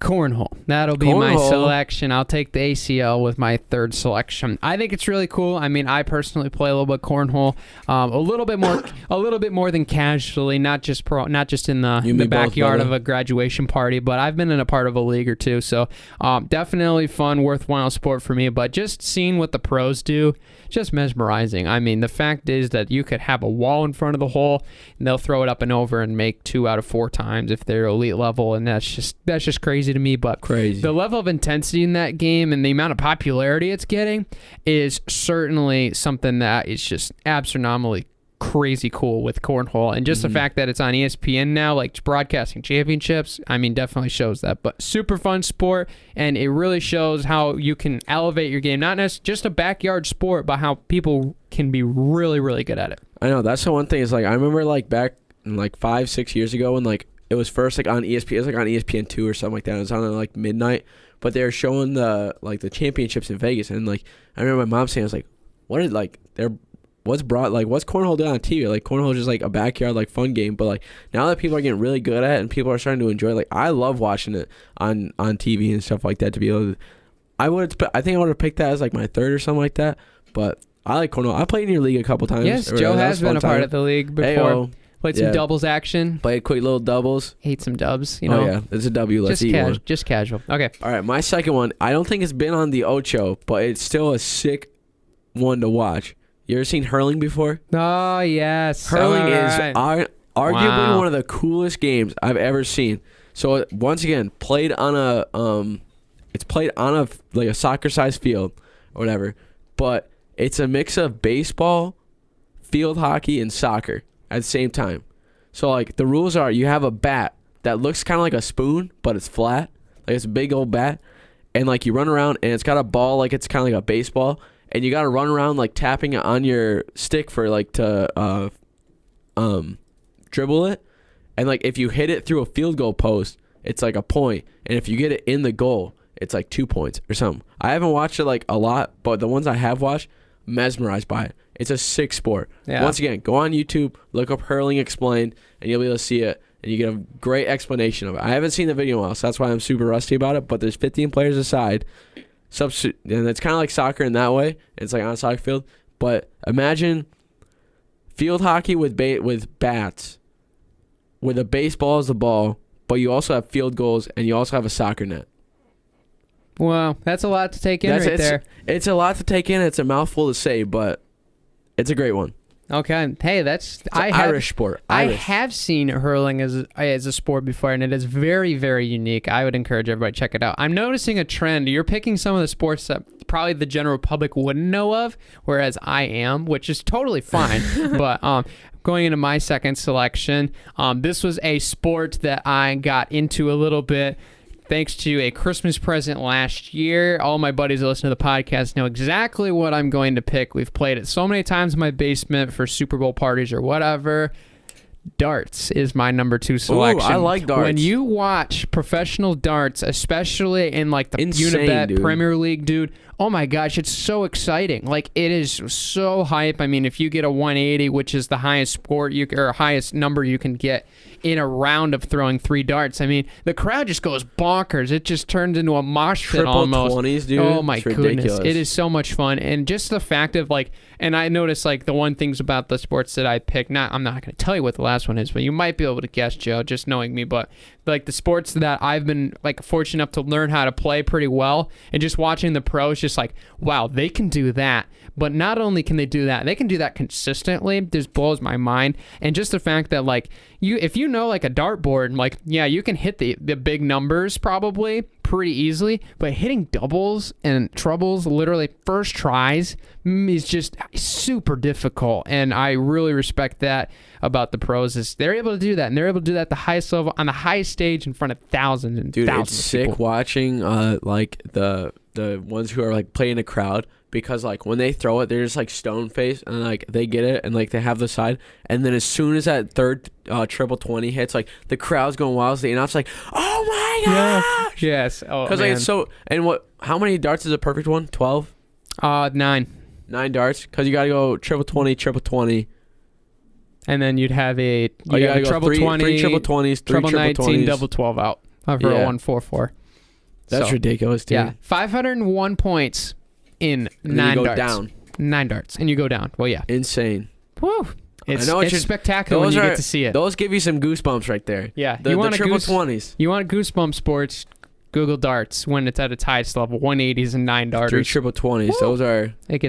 cornhole. That'll be my selection. I'll take the ACL with my 3rd selection. I think it's really cool. I mean, I personally play a little bit cornhole, a little bit more than casually, not just in the backyard of a graduation party, but I've been in a part of a league or two. So definitely fun, worthwhile sport for me. But just seeing what the pros do, just mesmerizing. I mean, the fact is that you could have a wall in front of the hole, and they'll throw it up and over and make 2 out of 4 times if they're elite level, and that's just crazy to me. But the level of intensity in that game and the amount of popularity it's getting is certainly something that is just astronomically crazy cool with cornhole. And just the fact that it's on ESPN now, like broadcasting championships, I mean, definitely shows that. But super fun sport, and it really shows how you can elevate your game. Not just a backyard sport, but how people can be really, really good at it. I know. That's the one thing is like, I remember like back in like 5-6 years ago when like it was first like on ESPN, it was like on ESPN2 or something like that. It was on at like midnight, but they were showing the championships in Vegas, and like I remember my mom saying, I was like, what's cornhole doing on TV? Like cornhole is just like a backyard like fun game, but like now that people are getting really good at it and people are starting to enjoy it, like I love watching it on TV and stuff like that. To be able to, I think I would have picked that as like my 3rd or something like that. But I like cornhole. I played in your league a couple times. Yes, Joe has been a part of the league before. Ayo. Played some doubles action. Played quick little doubles. Hate some dubs, you know. Oh, yeah. It's a W. Let's eat one. Just casual. Okay. All right. My second one, I don't think it's been on the Ocho, but it's still a sick one to watch. You ever seen hurling before? Oh, yes. Hurling is arguably one of the coolest games I've ever seen. So, once again, played on a soccer-sized field or whatever, but it's a mix of baseball, field hockey, and soccer at the same time. So like the rules are you have a bat that looks kind of like a spoon, but it's flat. Like it's a big old bat. And like you run around and it's got a ball like it's kind of like a baseball. And you got to run around like tapping it on your stick for like to dribble it. And like if you hit it through a field goal post, it's like a point. And if you get it in the goal, it's like 2 points or something. I haven't watched it like a lot, but the ones I have watched, mesmerized by it. It's a sick sport. Yeah. Once again, go on YouTube, look up hurling explained, and you'll be able to see it, and you get a great explanation of it. I haven't seen the video in a while, so that's why I'm super rusty about it, but there's 15 players aside, and it's kind of like soccer in that way. It's like on a soccer field, but imagine field hockey with bats, with a baseball as the ball, but you also have field goals, and you also have a soccer net. Wow, that's a lot to take in there. It's a lot to take in. It's a mouthful to say, but it's a great one. Okay. Hey, it's Irish sport. I have seen hurling as a sport before, and it is very, very unique. I would encourage everybody to check it out. I'm noticing a trend. You're picking some of the sports that probably the general public wouldn't know of, whereas I am, which is totally fine. But going into my second selection, this was a sport that I got into a little bit thanks to a Christmas present last year. All my buddies that listen to the podcast know exactly what I'm going to pick. We've played it so many times in my basement for Super Bowl parties or whatever. Darts is my number 2 selection. Ooh, I like darts. When you watch professional darts, especially in like the Unibet Premier League, dude, oh my gosh, it's so exciting. Like it is so hype. I mean, if you get a 180, which is the highest highest number you can get in a round of throwing 3 darts, I mean, the crowd just goes bonkers. It just turns into a mosh pit almost. Triple 20s, dude. Oh my it's goodness. Ridiculous. It is so much fun. And just the fact of like, and I noticed like the one things about the sports that I picked, I'm not going to tell you what the last last one is, but you might be able to guess, Joe, just knowing me. But like the sports that I've been like fortunate enough to learn how to play pretty well, and just watching the pros, just like, wow, they can do that. But not only can they do that, they can do that consistently. Just blows my mind. And just the fact that like if you know like a dartboard, like yeah, you can hit the big numbers probably pretty easily, but hitting doubles and trebles literally first tries is just super difficult. And I really respect that about the pros, is they're able to do that, and they're able to do that at the highest level on the highest stage in front of thousands and thousands it's of people. sick watching like the ones who are like playing a crowd, because like when they throw it, they're just like stone faced, and like they get it, and like they have the side, and then as soon as that third triple 20 hits, like the crowd's going wild, and it's like, oh my gosh, yes, because like it's so. And how many darts is a perfect one? 12? 9 darts, because you gotta go triple 20, and then you'd have a treble 20, three triple 20s, treble 19, 20s. double 12 out for a 1-4-4. That's ridiculous, dude. Yeah, 501 points in 9 darts. Down 9 darts, and you go down. Well, yeah, insane. Woo! It's spectacular when you get to see it. Those give you some goosebumps right there. Yeah, the triple 20s. You want goosebump sports? Google darts when it's at its highest level, 180s and 9 darters. 3 triple 20s. Woo!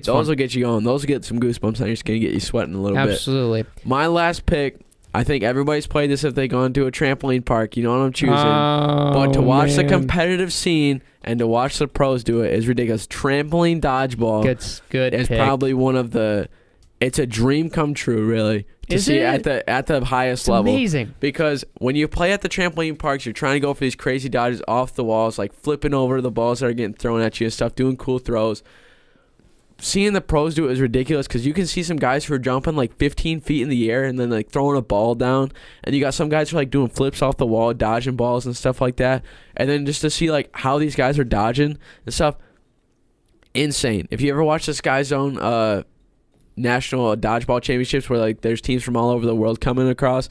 Those will get you going. Those will get some goosebumps, and it's gonna get you sweating a little bit. Absolutely. My last pick. I think everybody's played this if they've gone to a trampoline park. You know what I'm choosing. But to watch the competitive scene and to watch the pros do it is ridiculous. Trampoline dodgeball good is pick. probably one of the... It's a dream come true, really, to see it at the highest level. Amazing. Because when you play at the trampoline parks, you're trying to go for these crazy dodges off the walls, like flipping over the balls that are getting thrown at you and stuff, doing cool throws. Seeing the pros do it is ridiculous, because you can see some guys who are jumping like 15 feet in the air and then like throwing a ball down, and you got some guys who are like doing flips off the wall, dodging balls and stuff like that. And then just to see like how these guys are dodging and stuff, insane. If you ever watch the Sky Zone national dodgeball championships, where like there's teams from all over the world coming across,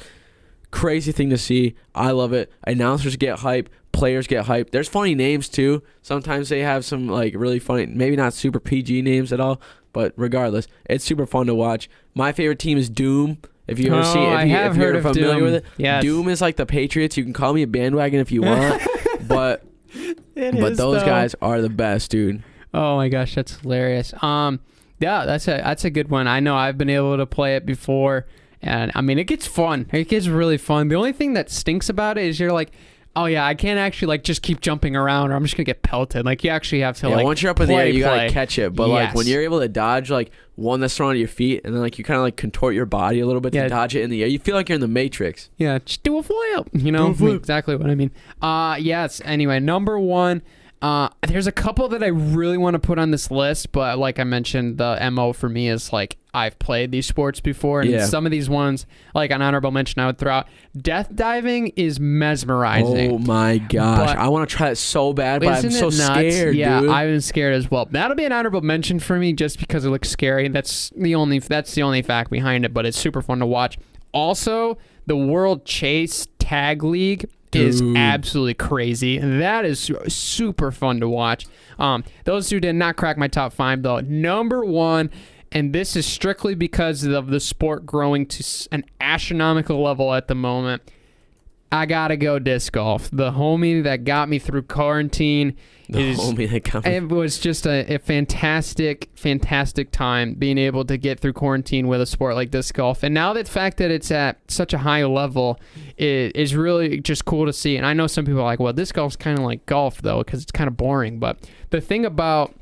crazy thing to see. I love it. Announcers get hype, players get hyped. There's funny names too. Sometimes they have some like really funny, maybe not super PG names at all, but regardless, it's super fun to watch. My favorite team is Doom. If you ever see it, if you're familiar with it, yes. Doom is like the Patriots. You can call me a bandwagon if you want, but those guys are the best, dude. Oh my gosh, that's hilarious. Yeah, that's a good one. I know I've been able to play it before, and I mean it gets fun. It gets really fun. The only thing that stinks about it is you're like, oh yeah, I can't actually like just keep jumping around, or I'm just gonna get pelted. Like you actually have to once you're up in the air, you gotta catch it. But like when you're able to dodge like one that's thrown at your feet, and then like you kind of like contort your body a little bit to dodge it in the air, you feel like you're in the Matrix. Yeah, just do a flip. You know exactly what I mean. Yes. Anyway, number 1. There's a couple that I really want to put on this list, but like I mentioned, the MO for me is like I've played these sports before, and some of these ones, like an honorable mention I would throw out. Death diving is mesmerizing. Oh my gosh, I want to try it so bad, but I'm so scared, yeah, dude. I'm scared as well. That'll be an honorable mention for me just because it looks scary. That's the only fact behind it, but it's super fun to watch. Also, the World Chase Tag League is absolutely crazy. That is super fun to watch. Those two did not crack my top 5 though. Number 1, and this is strictly because of the sport growing to an astronomical level at the moment, I gotta go disc golf. The homie that got me through quarantine. It was just a fantastic time being able to get through quarantine with a sport like disc golf. And now the fact that it's at such a high level is really just cool to see. And I know some people are like, well, disc golf's kind of like golf though, because it's kind of boring. But the thing about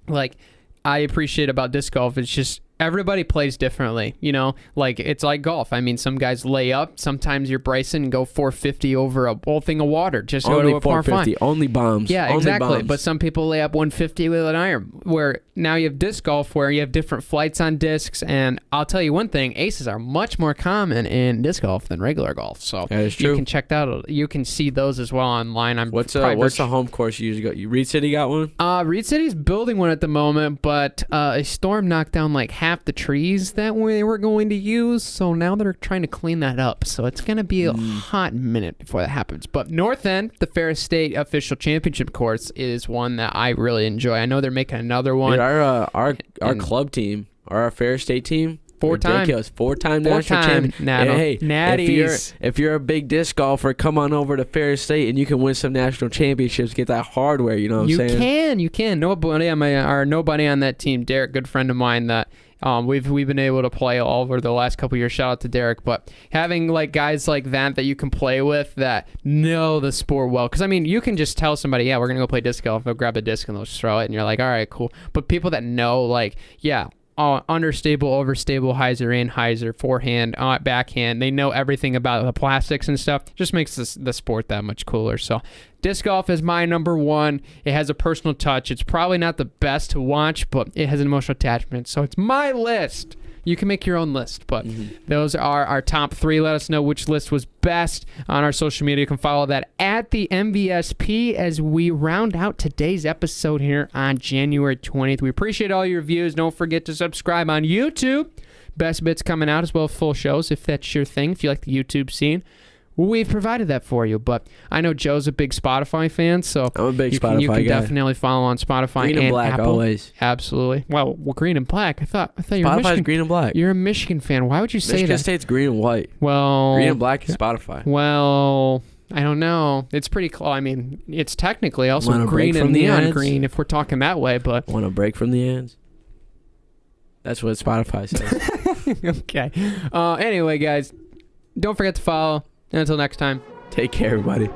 like I appreciate about disc golf is just everybody plays differently, you know, like it's like golf. I mean, some guys lay up. Sometimes you're Bryson and go 450 over a whole thing of water. Just go to a par 5. Only bombs. Yeah, only exactly. Bombs. But some people lay up 150 with an iron. Where now you have disc golf, where you have different flights on discs. And I'll tell you one thing: aces are much more common in disc golf than regular golf. So that is true. You can check that out. You can see those as well online. What's the home course you usually go? Reed City got one. Reed City's building one at the moment, but a storm knocked down like half the trees that we were going to use, so now they're trying to clean that up, so it's going to be a hot minute before that happens. But North End, the Ferris State official championship course, is one that I really enjoy. I know they're making another one. Dude, our club team, our Ferris State team, Ridiculous. Four-time national champion. Hey, if you're a big disc golfer, come on over to Ferris State and you can win some national championships. Get that hardware. You know what I'm saying? You can. Nobody on that team. Derek, good friend of mine that. We've been able to play all over the last couple of years. Shout out to Derek. But having like guys like that you can play with that know the sport well. Because, I mean, you can just tell somebody, yeah, we're going to go play disc golf. They'll grab a disc and they'll just throw it. And you're like, all right, cool. But people that know, like, yeah, understable, overstable, hyzer in, hyzer, forehand, backhand. They know everything about the plastics and stuff. Just makes the sport that much cooler. So disc golf is my number one. It has a personal touch. It's probably not the best to watch, but it has an emotional attachment. So it's my list. You can make your own list, but those are our top three. Let us know which list was best on our social media. You can follow that at the MVSP as we round out today's episode here on January 20th. We appreciate all your views. Don't forget to subscribe on YouTube. Best bits coming out as well as full shows if that's your thing, if you like the YouTube scene. We've provided that for you, but I know Joe's a big Spotify fan, so I'm a big Spotify guy. You can definitely follow on Spotify green and black, Apple. Always. Absolutely. Well, green and black. I thought you were Spotify's Michigan. Green and black. You're a Michigan fan. Why would you say Michigan that? Michigan State's green and white. Well, green and black is Spotify. Well, I don't know. It's pretty close. I mean, it's technically also green and neon green if we're talking that way, but want a break from the ends? That's what Spotify says. Okay. Anyway, guys, don't forget to follow. And until next time. Take care, everybody.